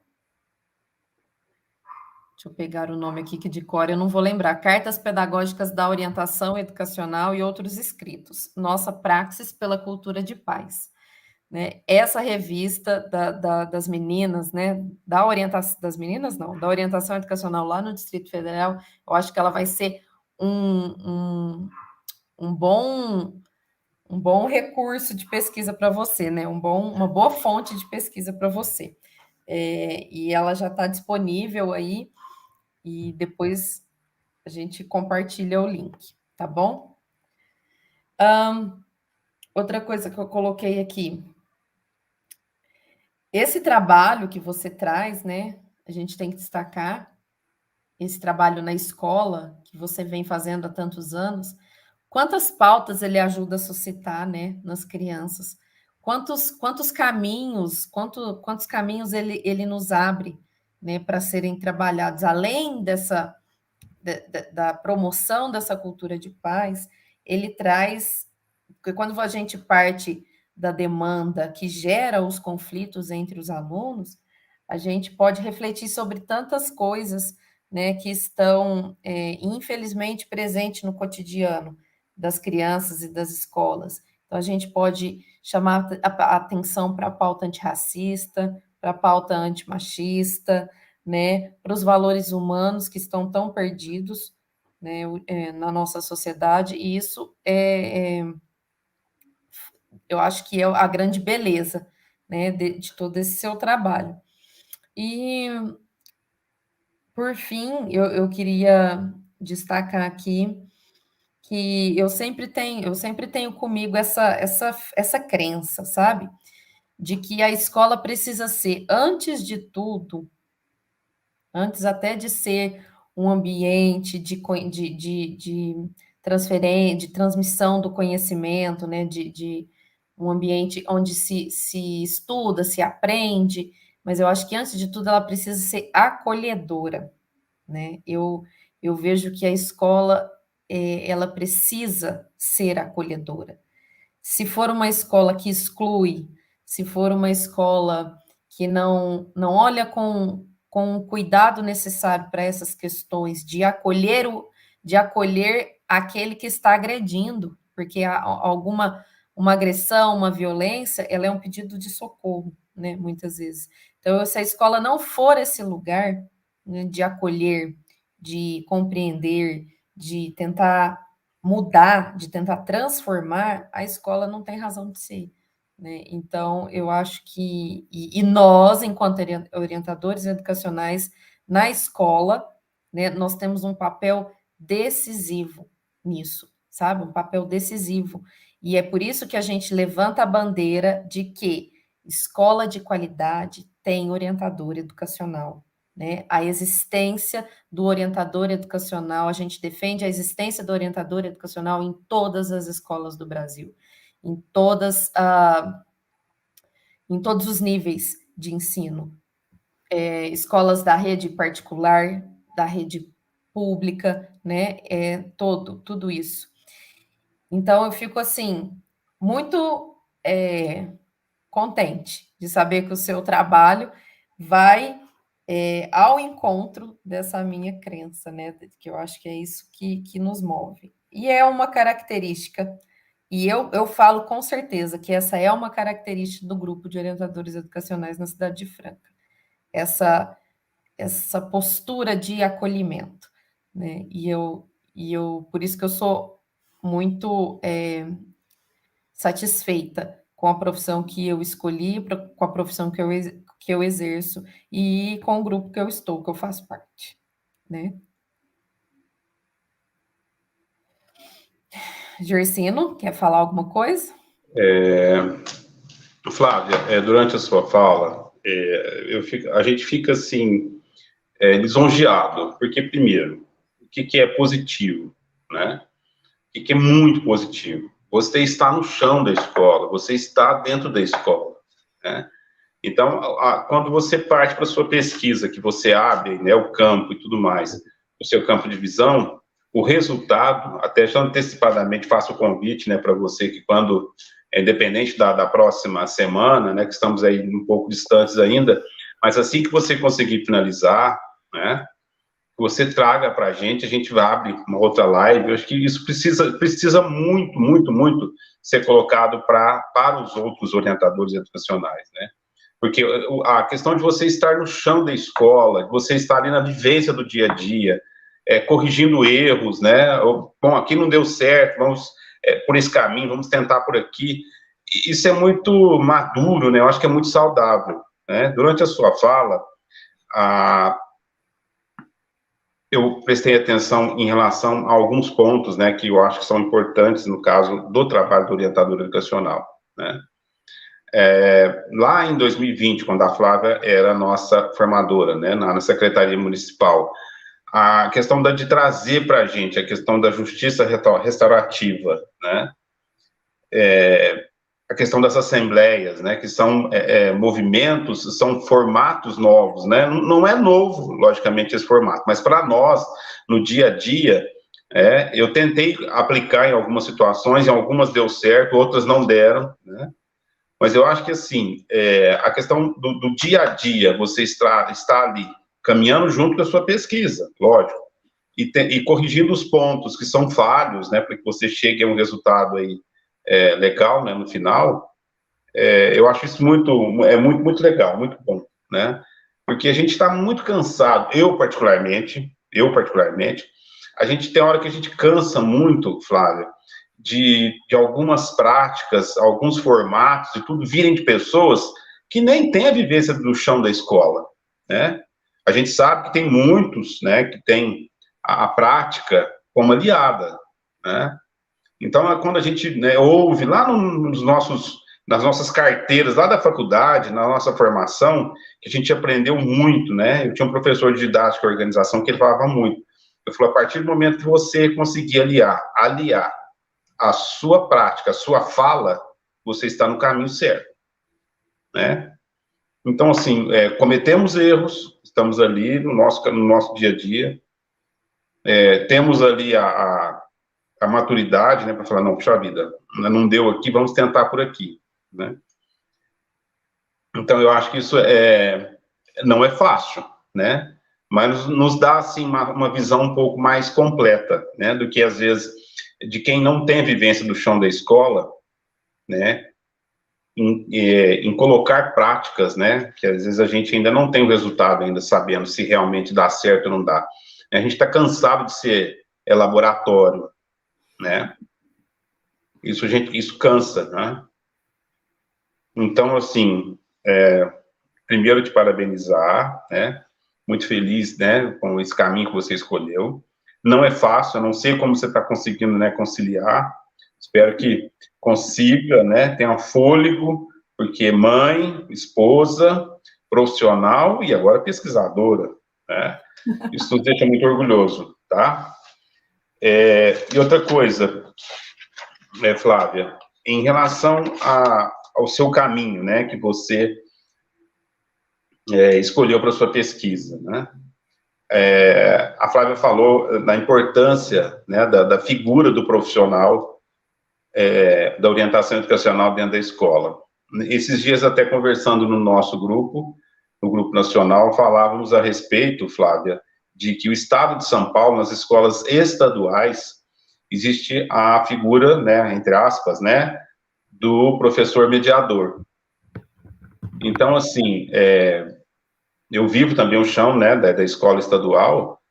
Deixa eu pegar o nome aqui, que de cor eu não vou lembrar. Cartas Pedagógicas da Orientação Educacional e Outros Escritos. Nossa Praxis pela Cultura de Paz. né? Essa revista das meninas, né? Da orientação das meninas, não, da orientação educacional lá no Distrito Federal, eu acho que ela vai ser um bom recurso de pesquisa para você, né? Uma boa fonte de pesquisa para você. E ela já está disponível aí, e depois a gente compartilha o link, tá bom? Outra coisa que eu coloquei aqui. Esse trabalho que você traz, né? A gente tem que destacar esse trabalho na escola que você vem fazendo há tantos anos. Quantas pautas ele ajuda a suscitar, né, nas crianças? Quantos caminhos, quantos caminhos ele nos abre, né, para serem trabalhados, além da promoção dessa cultura de paz, ele traz, porque quando a gente parte da demanda que gera os conflitos entre os alunos, a gente pode refletir sobre tantas coisas, né, que estão, infelizmente, presentes no cotidiano das crianças e das escolas. Então, a gente pode chamar a atenção para a pauta antirracista, para a pauta antimachista, né, para os valores humanos que estão tão perdidos, né, na nossa sociedade, e isso eu acho que é a grande beleza, né, de todo esse seu trabalho. E, por fim, eu queria destacar aqui que eu sempre tenho comigo essa crença, sabe? De que a escola precisa ser, antes de tudo, antes até de ser um ambiente de transferência, de transmissão do conhecimento, né? De um ambiente onde se estuda, se aprende, mas eu acho que, antes de tudo, ela precisa ser acolhedora, né? Eu vejo que a escola, ela precisa ser acolhedora. Se for uma escola que exclui, se for uma escola que não olha com o cuidado necessário para essas questões de acolher aquele que está agredindo, porque uma agressão, uma violência, ela é um pedido de socorro, né, muitas vezes. Então, se a escola não for esse lugar, né, de acolher, de compreender, de tentar mudar, de tentar transformar, a escola não tem razão de ser, né? Então, eu acho que, e nós, enquanto orientadores educacionais na escola, né, nós temos um papel decisivo nisso, sabe? Um papel decisivo. E é por isso que a gente levanta a bandeira de que escola de qualidade tem orientador educacional, né? A existência do orientador educacional, a gente defende a existência do orientador educacional em todas as escolas do Brasil, em todos os níveis de ensino, escolas da rede particular, da rede pública, né? Tudo isso. Então, eu fico, assim, muito contente de saber que o seu trabalho vai ao encontro dessa minha crença, né? Que eu acho que é isso que nos move. E é uma característica, e eu falo com certeza que essa é uma característica do grupo de orientadores educacionais na cidade de Franca. Essa postura de acolhimento, né? E eu por isso que eu sou muito satisfeita com a profissão que eu escolhi, com a profissão que eu exerço e com o grupo que eu faço parte, né? Gersino, quer falar alguma coisa? Flávia, durante a sua fala, a gente fica, assim, lisonjeado, porque, primeiro, o que é positivo, né? O que é muito positivo? Você está no chão da escola, você está dentro da escola, né? Então, quando você parte para a sua pesquisa, que você abre, né, o campo e tudo mais, o seu campo de visão, o resultado, até já antecipadamente faço o convite, né, para você, que quando, independente da próxima semana, né, que estamos aí um pouco distantes ainda, mas assim que você conseguir finalizar, né, você traga para a gente vai abrir uma outra live. Eu acho que isso precisa muito, muito, muito ser colocado para os outros orientadores educacionais, né? Porque a questão de você estar no chão da escola, de você estar ali na vivência do dia a dia, corrigindo erros, né? Bom, aqui não deu certo, vamos por esse caminho, vamos tentar por aqui. Isso é muito maduro, né? Eu acho que é muito saudável, né? Durante a sua fala, eu prestei atenção em relação a alguns pontos, né, que eu acho que são importantes no caso do trabalho do orientador educacional, né? Lá em 2020, quando a Flávia era nossa formadora, né, na Secretaria Municipal, a questão de trazer para a gente a questão da justiça restaurativa, né, a questão das assembleias, né, que são movimentos, são formatos novos, né, não é novo, logicamente, esse formato, mas para nós, no dia a dia, eu tentei aplicar em algumas situações, em algumas deu certo, outras não deram, né, mas eu acho que, assim, a questão do dia a dia, você está ali, caminhando junto com a sua pesquisa, lógico, e corrigindo os pontos que são falhos, né, para que você chegue a um resultado aí, legal, né, no final, eu acho isso muito, muito legal, muito bom, né, porque a gente está muito cansado, eu particularmente, a gente tem hora que a gente cansa muito, Flávia, de algumas práticas, alguns formatos e tudo virem de pessoas que nem têm a vivência do chão da escola, né, a gente sabe que tem muitos, né, que tem a prática como aliada, né. Então, quando a gente, né, ouve lá nas nossas carteiras, lá da faculdade, na nossa formação, que a gente aprendeu muito, né? Eu tinha um professor de didática e organização que ele falava muito. Eu falei, a partir do momento que você conseguir aliar a sua prática, a sua fala, você está no caminho certo, né? Então, assim, cometemos erros, estamos ali no nosso dia a dia, temos ali a maturidade, né, para falar, não, puxa vida, não deu aqui, vamos tentar por aqui, né? Então, eu acho que isso não é fácil, né? Mas nos dá, assim, uma visão um pouco mais completa, né, do que, às vezes, de quem não tem a vivência do chão da escola, né, em colocar práticas, né, que, às vezes, a gente ainda não tem o resultado, ainda sabendo se realmente dá certo ou não dá. A gente está cansado de ser laboratório, né? Isso cansa, né? Então, assim, primeiro te parabenizar, né? Muito feliz, né, com esse caminho que você escolheu. Não é fácil, eu não sei como você está conseguindo, né, conciliar. Espero que consiga, né, tenha fôlego, porque mãe, esposa, profissional e agora pesquisadora, né? Isso nos deixa muito orgulhoso, tá? E outra coisa, Flávia, em relação ao seu caminho, né, que você escolheu para sua pesquisa, né? A Flávia falou da importância, né, da figura do profissional da orientação educacional dentro da escola. Esses dias, até conversando no nosso grupo, no Grupo Nacional, falávamos a respeito, Flávia, de que o Estado de São Paulo, nas escolas estaduais, existe a figura, né, entre aspas, né, do professor mediador. Então, assim, eu vivo também o chão, né, da escola estadual,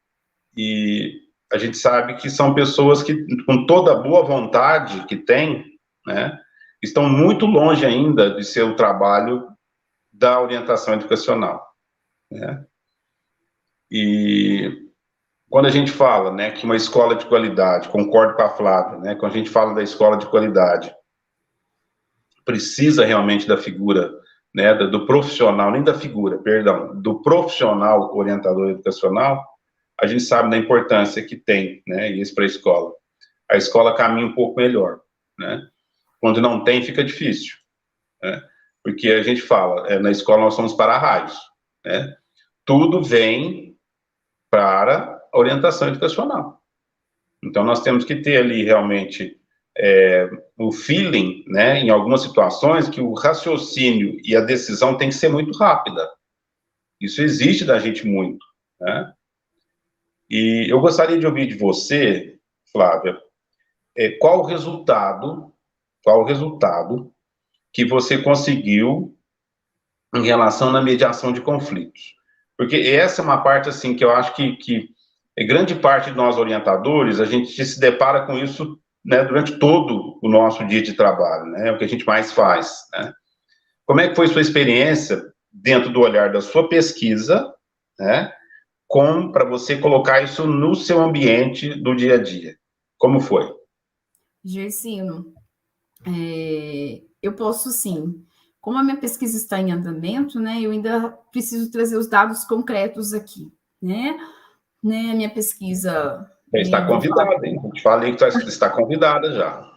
e a gente sabe que são pessoas que, com toda a boa vontade que têm, né, estão muito longe ainda de ser o trabalho da orientação educacional, né. E quando a gente fala, né, que uma escola de qualidade, concordo com a Flávia, né, quando a gente fala da escola de qualidade, precisa realmente da figura, né, do profissional, nem da figura, perdão, do profissional orientador educacional, a gente sabe da importância que tem, né, isso para a escola. A escola caminha um pouco melhor, né? Quando não tem, fica difícil, né? Porque a gente fala, na escola nós somos para-raios, né? Tudo vem para a orientação educacional. Então, nós temos que ter ali, realmente, o feeling, né, em algumas situações, que o raciocínio e a decisão tem que ser muito rápida. Isso exige da gente muito, né? E eu gostaria de ouvir de você, Flávia, qual o resultado que você conseguiu em relação na mediação de conflitos. Porque essa é uma parte, assim, que eu acho que grande parte de nós orientadores, a gente se depara com isso, né, durante todo o nosso dia de trabalho, né, é o que a gente mais faz, né. Como é que foi sua experiência dentro do olhar da sua pesquisa, né, para você colocar isso no seu ambiente do dia a dia? Como foi? Gersino, eu posso sim. Como a minha pesquisa está em andamento, né, eu ainda preciso trazer os dados concretos aqui, né? A minha pesquisa... Você está convidada, hein? Eu te falei que está convidada já.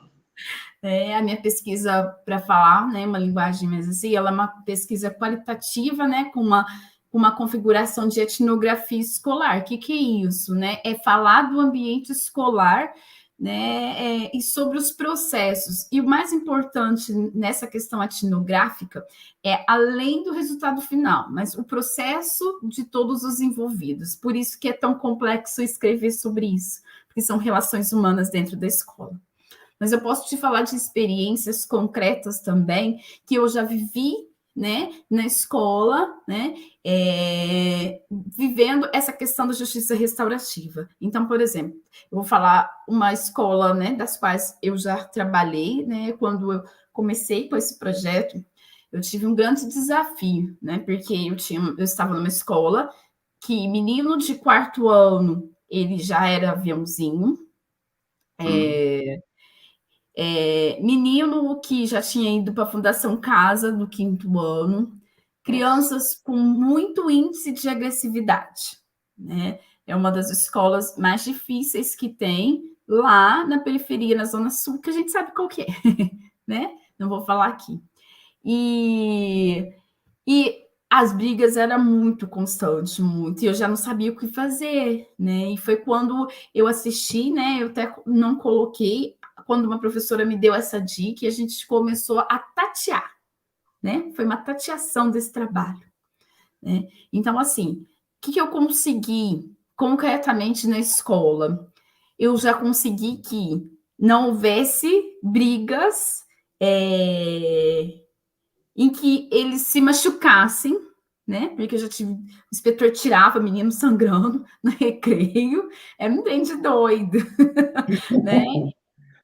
A minha pesquisa, para falar, né, uma linguagem mais assim, ela é uma pesquisa qualitativa, né, com uma configuração de etnografia escolar. O que é isso, né? É falar do ambiente escolar, né, e sobre os processos. E o mais importante nessa questão etnográfica é, além do resultado final, mas o processo de todos os envolvidos. Por isso que é tão complexo escrever sobre isso, porque são relações humanas dentro da escola. Mas eu posso te falar de experiências concretas também, que eu já vivi, né, na escola, né, vivendo essa questão da justiça restaurativa. Então, por exemplo, eu vou falar uma escola, né, das quais eu já trabalhei, né, quando eu comecei com esse projeto, eu tive um grande desafio, né, porque eu estava numa escola que menino de 4º ano, ele já era aviãozinho, menino que já tinha ido para a Fundação Casa do 5º ano, crianças com muito índice de agressividade, né? É uma das escolas mais difíceis que tem lá na periferia, na Zona Sul, que a gente sabe qual que é, né? Não vou falar aqui. E as brigas eram muito constantes, muito, e eu já não sabia o que fazer, né? E foi quando eu assisti, né? Eu até não coloquei, quando uma professora me deu essa dica, e a gente começou a tatear, né? Foi uma tateação desse trabalho, né? Então, assim, o que eu consegui concretamente na escola? Eu já consegui que não houvesse brigas em que eles se machucassem, né? Porque eu já tive... O inspetor tirava menino sangrando no recreio, era um trem de doido, né?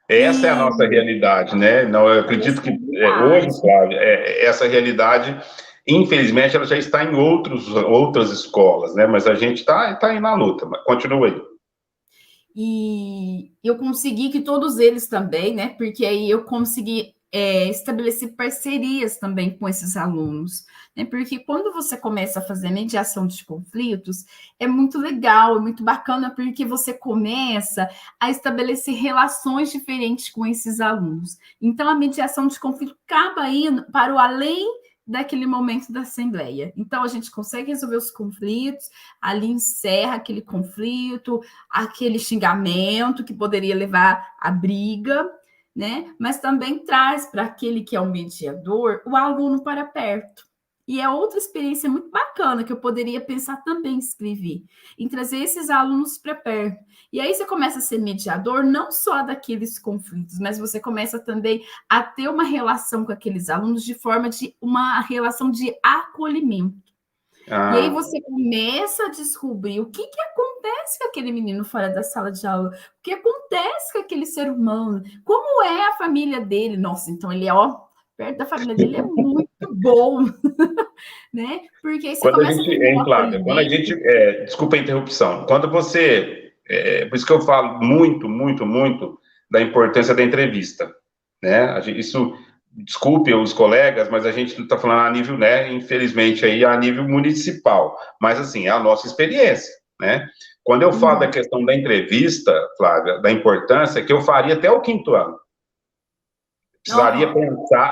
Essa é a nossa realidade, né? Não, eu acredito que hoje, Flávia, essa realidade, infelizmente, ela já está em outras escolas, né? Mas a gente está aí na luta, mas continua aí. E eu consegui que todos eles também, né? Porque aí eu consegui estabelecer parcerias também com esses alunos, né? Porque quando você começa a fazer mediação de conflitos, é muito legal, é muito bacana, porque você começa a estabelecer relações diferentes com esses alunos. Então, a mediação de conflito acaba indo para o além daquele momento da assembleia. Então, a gente consegue resolver os conflitos, ali encerra aquele conflito, aquele xingamento que poderia levar à briga, né? Mas também traz para aquele que é o mediador o aluno para perto. E é outra experiência muito bacana que eu poderia pensar também em escrever, em trazer esses alunos para perto. E aí você começa a ser mediador não só daqueles conflitos, mas você começa também a ter uma relação com aqueles alunos de forma de uma relação de acolhimento. E aí você começa a descobrir o que acontece com aquele menino fora da sala de aula, o que acontece com aquele ser humano, como é a família dele. Nossa, então ele perto da família dele é muito bom, né? Porque aí você começa a ter um Flávia, quando a gente, desculpa a interrupção, quando você, por isso que eu falo muito, muito, muito da importância da entrevista, né? Isso, desculpe os colegas, mas a gente está falando a nível, né, infelizmente, aí a nível municipal, mas assim, é a nossa experiência, né? Quando eu falo da questão da entrevista, Flávia, da importância, que eu faria até o 5º ano.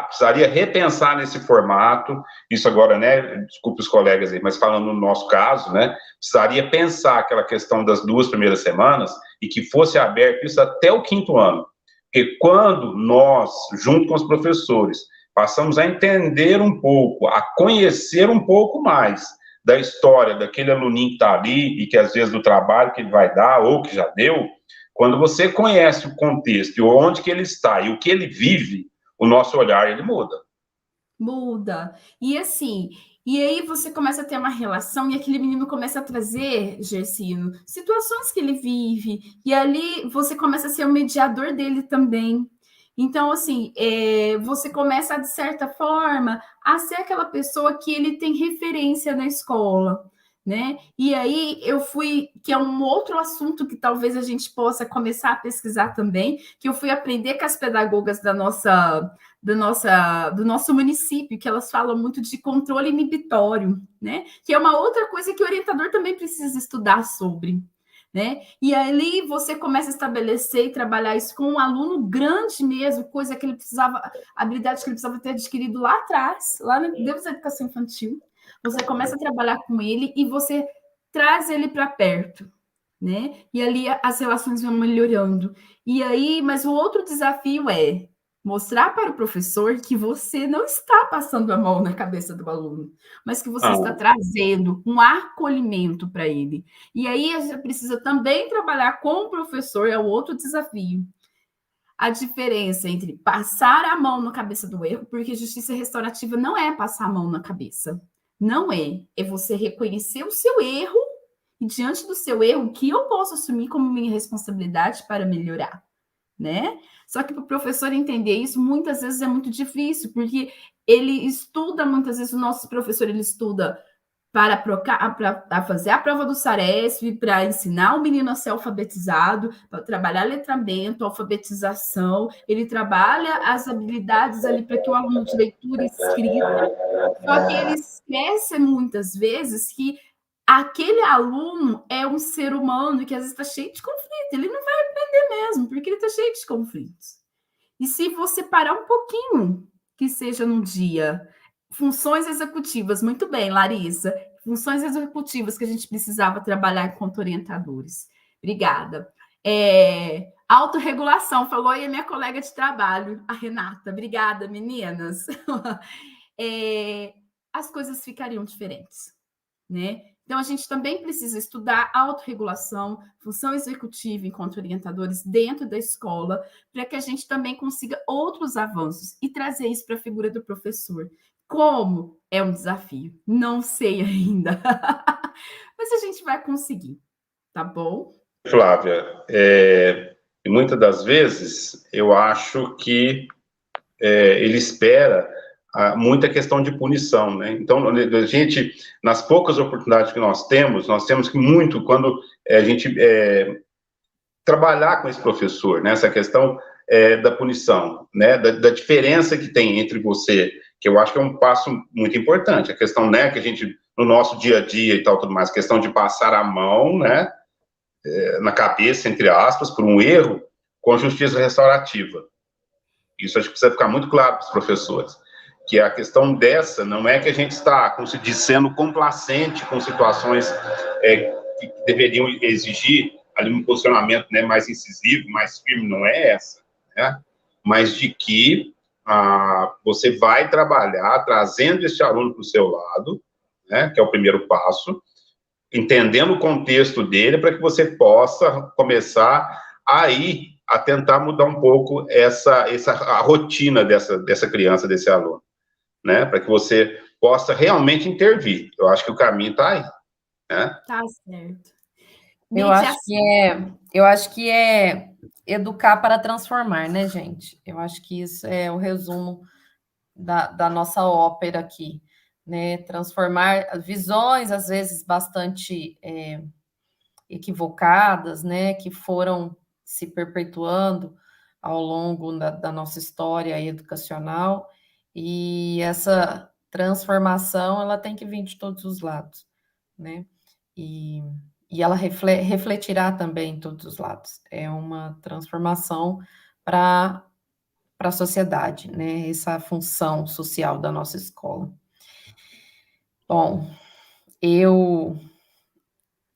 Precisaria repensar nesse formato, isso agora, né, desculpe os colegas aí, mas falando no nosso caso, né, precisaria pensar aquela questão das 2 primeiras semanas e que fosse aberto isso até o 5º ano. Porque quando nós, junto com os professores, passamos a entender um pouco, a conhecer um pouco mais da história daquele aluninho que está ali e que, às vezes, do trabalho que ele vai dar ou que já deu, quando você conhece o contexto e onde que ele está e o que ele vive, o nosso olhar, ele muda. Muda. E assim, e aí você começa a ter uma relação e aquele menino começa a trazer, Gersino, situações que ele vive, e ali você começa a ser o mediador dele também. Então, assim, você começa, de certa forma, a ser aquela pessoa que ele tem referência na escola, né? E aí eu fui, que é um outro assunto que talvez a gente possa começar a pesquisar também, que eu fui aprender com as pedagogas do nosso município, que elas falam muito de controle inibitório, né? Que é uma outra coisa que o orientador também precisa estudar sobre, né? E ali você começa a estabelecer e trabalhar isso com um aluno grande mesmo, coisa que ele precisava, habilidade que ele precisava ter adquirido lá atrás, lá no Deus da Educação Infantil. Você começa a trabalhar com ele e você traz ele para perto, né? E ali as relações vão melhorando. E aí, mas o outro desafio é mostrar para o professor que você não está passando a mão na cabeça do aluno, mas que você está trazendo um acolhimento para ele. E aí a gente precisa também trabalhar com o professor, é o outro desafio. A diferença entre passar a mão na cabeça do erro, porque justiça restaurativa não é passar a mão na cabeça. Não é. É você reconhecer o seu erro e, diante do seu erro, o que eu posso assumir como minha responsabilidade para melhorar, né? Só que para o professor entender isso, muitas vezes é muito difícil, porque ele estuda, muitas vezes o nosso professor, ele estuda para fazer a prova do Saresp, para ensinar o menino a ser alfabetizado, para trabalhar letramento, alfabetização, ele trabalha as habilidades ali para que o aluno de leitura e escrita, só que ele esquece muitas vezes que aquele aluno é um ser humano que às vezes está cheio de conflito, ele não vai aprender mesmo, porque ele está cheio de conflitos. E se você parar um pouquinho, que seja num dia, funções executivas, muito bem, Larissa, funções executivas que a gente precisava trabalhar enquanto orientadores. Obrigada. Autorregulação, falou aí a minha colega de trabalho, a Renata. Obrigada, meninas. As coisas ficariam diferentes, né? Então, a gente também precisa estudar autorregulação, função executiva enquanto orientadores dentro da escola, para que a gente também consiga outros avanços e trazer isso para a figura do professor. Como? É um desafio. Não sei ainda. Mas a gente vai conseguir, tá bom? Flávia, muitas das vezes eu acho que ele espera muita questão de punição, né? Então, a gente, nas poucas oportunidades que nós temos que muito, quando a gente trabalhar com esse professor, né? Essa questão da punição, né? Da diferença que tem entre você, que eu acho que é um passo muito importante, a questão, né, que a gente, no nosso dia a dia e tal, tudo mais, questão de passar a mão, né, na cabeça, entre aspas, por um erro, com justiça restaurativa. Isso acho que precisa ficar muito claro para os professores, que a questão dessa não é que a gente está, como se diz, sendo complacente com situações que deveriam exigir ali um posicionamento, né, mais incisivo, mais firme, não é essa, né? Mas de que você vai trabalhar trazendo esse aluno para o seu lado, né, que é o primeiro passo, entendendo o contexto dele, para que você possa começar aí a tentar mudar um pouco a rotina dessa criança, desse aluno, né? Para que você possa realmente intervir. Eu acho que o caminho está aí, né? Tá certo. Eu acho que é educar para transformar, né, gente? Eu acho que isso é o resumo da nossa ópera aqui, né? Transformar visões, às vezes, bastante equivocadas, né? Que foram se perpetuando ao longo da nossa história educacional, e essa transformação, ela tem que vir de todos os lados, né? E ela refletirá também em todos os lados. É uma transformação para a sociedade, né? Essa função social da nossa escola. Bom, eu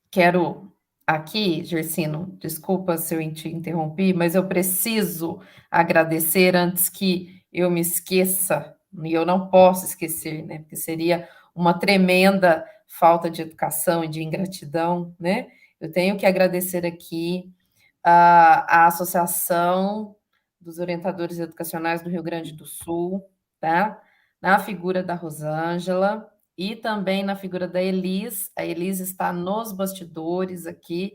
quero aqui, Gersino, desculpa se eu te interrompi, mas eu preciso agradecer antes que eu me esqueça, e eu não posso esquecer, né? Porque seria uma tremenda falta de educação e de ingratidão, né? Eu tenho que agradecer aqui a Associação dos Orientadores Educacionais do Rio Grande do Sul, tá? Na figura da Rosângela e também na figura da Elis. A Elis está nos bastidores aqui,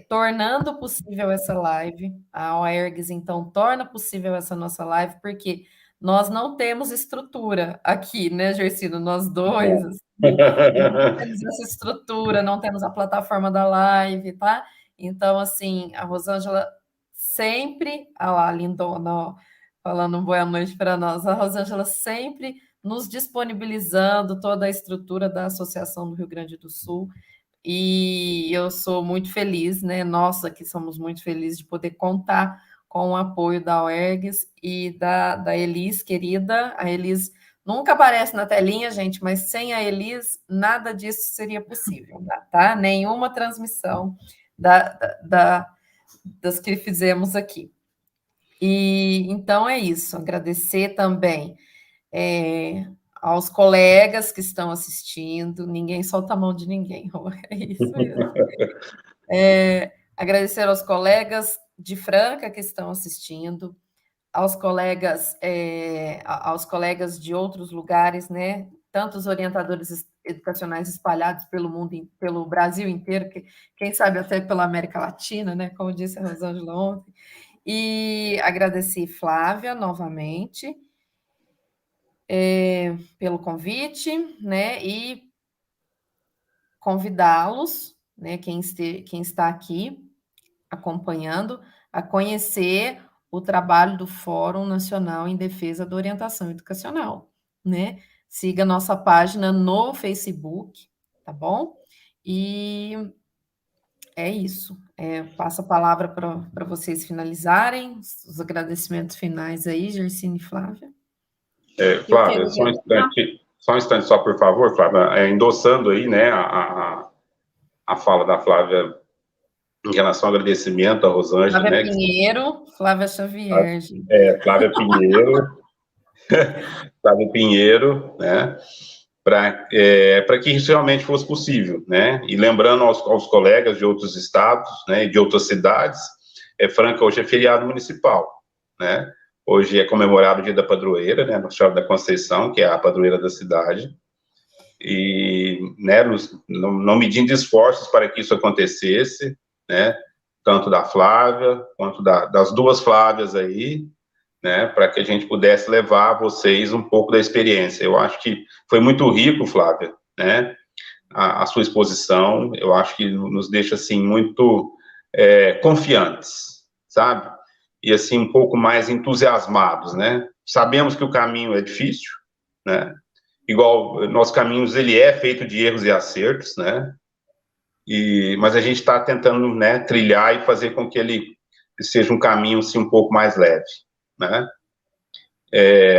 tornando possível essa live. A OERGS, então, torna possível essa nossa live, porque nós não temos estrutura aqui, né, Gersino? Nós dois, assim, não temos essa estrutura, não temos a plataforma da live, tá? Então, assim, a Rosângela sempre, lá, lindona, ó, falando boa noite para nós, a Rosângela sempre nos disponibilizando toda a estrutura da Associação do Rio Grande do Sul, e eu sou muito feliz, né? Nós aqui somos muito felizes de poder contar com o apoio da OERGS e da Elis, querida. A Elis nunca aparece na telinha, gente, mas sem a Elis, nada disso seria possível, tá? Nenhuma transmissão das que fizemos aqui. E então é isso, agradecer também aos colegas que estão assistindo, ninguém solta a mão de ninguém, é isso mesmo. Agradecer aos colegas de Franca que estão assistindo, aos colegas de outros lugares, né? Tantos orientadores educacionais espalhados pelo mundo, pelo Brasil inteiro, quem sabe até pela América Latina, né? Como disse a Rosângela ontem. E agradecer Flávia novamente pelo convite, né? E convidá-los, né? Quem está aqui acompanhando, a conhecer o trabalho do Fórum Nacional em Defesa da Orientação Educacional, né? Siga nossa página no Facebook, tá bom? E é isso. Passo a palavra para vocês finalizarem, os agradecimentos finais aí, Gersine e Flávia. Flávia, só um instante só, por favor, Flávia, endossando aí, né, a fala da Flávia em relação ao agradecimento à Rosângela, Flávia né? Pinheiro, Flávia Xavier, gente. Flávia Pinheiro, Flávia Pinheiro, né? Para que isso realmente fosse possível, né? E lembrando aos colegas de outros estados, né, de outras cidades, Franca hoje é feriado municipal, né? Hoje é comemorado o Dia da Padroeira, né, Nossa Senhora da Conceição, que é a padroeira da cidade, e, né, não medindo esforços para que isso acontecesse, né, tanto da Flávia, quanto das duas Flávias aí, né, para que a gente pudesse levar a vocês um pouco da experiência. Eu acho que foi muito rico, Flávia, né, a sua exposição. Eu acho que nos deixa, assim, muito confiantes, sabe? E, assim, um pouco mais entusiasmados, né? Sabemos que o caminho é difícil, né? Igual, nosso caminho, ele é feito de erros e acertos, né? Mas a gente está tentando, né, trilhar e fazer com que ele seja um caminho, assim, um pouco mais leve, né?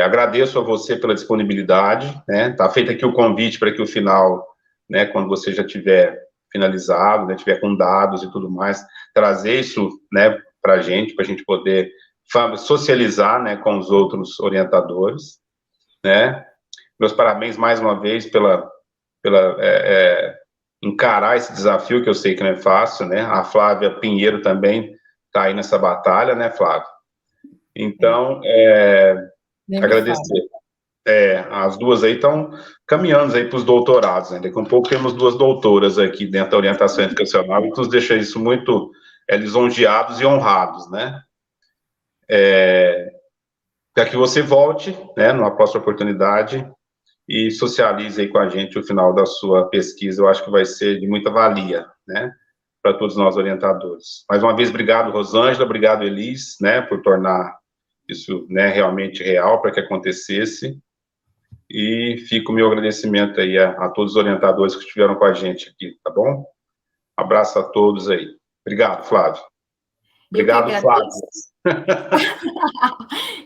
Agradeço a você pela disponibilidade, né? Tá feito aqui o convite para que o final, né, quando você já tiver finalizado, né, tiver com dados e tudo mais, trazer isso, né, para a gente poder socializar, né, com os outros orientadores, né? Meus parabéns mais uma vez pela encarar esse desafio, que eu sei que não é fácil, né? A Flávia Pinheiro também está aí nessa batalha, né, Flávia? Então, agradecer. As duas aí estão caminhando aí para os doutorados, né? Daqui a um pouco temos duas doutoras aqui dentro da orientação educacional, e nos deixa isso muito lisonjeados e honrados, né? Para que você volte, né, numa próxima oportunidade, e socialize aí com a gente o final da sua pesquisa. Eu acho que vai ser de muita valia, né, para todos nós orientadores. Mais uma vez, obrigado, Rosângela, obrigado, Elis, né, por tornar isso, né, realmente real, para que acontecesse, e fica o meu agradecimento aí a todos os orientadores que estiveram com a gente aqui, tá bom? Abraço a todos aí. Obrigado, Flávio. Obrigado, Flávio.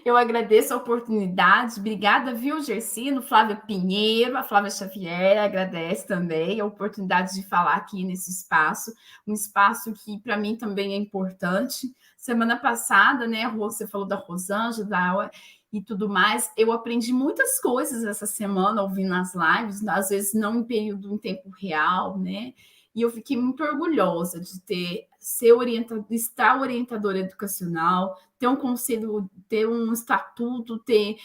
Eu agradeço a oportunidade. Obrigada, viu, Gersino, Flávia Pinheiro, a Flávia Xavier agradece também a oportunidade de falar aqui nesse espaço, um espaço que para mim também é importante. Semana passada, né, você falou da Rosângela, e tudo mais. Eu aprendi muitas coisas essa semana ouvindo as lives, às vezes não em tempo real, né? E eu fiquei muito orgulhosa de estar orientadora educacional, ter um conselho, ter um estatuto, ter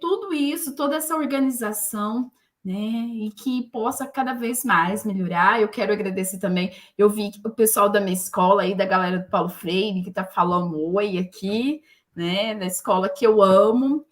tudo isso, toda essa organização, né? E que possa cada vez mais melhorar. Eu quero agradecer também. Eu vi o pessoal da minha escola aí, da galera do Paulo Freire, que está falando oi aqui, né? Da escola que eu amo.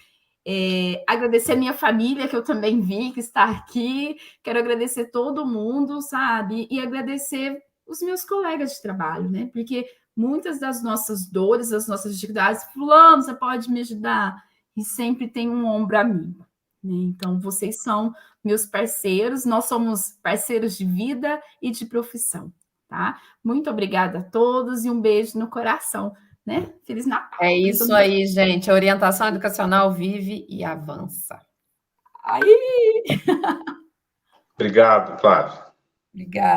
Agradecer a minha família, que eu também vi que está aqui. Quero agradecer todo mundo, sabe? E agradecer os meus colegas de trabalho, né? Porque muitas das nossas dores, das nossas dificuldades, fulano, você pode me ajudar? E sempre tem um ombro amigo, né? Então, vocês são meus parceiros, nós somos parceiros de vida e de profissão, tá? Muito obrigada a todos e um beijo no coração, né? Feliz Natal. É isso aí, gente. A orientação educacional vive e avança. Aí! Obrigado, Flávio. Obrigada.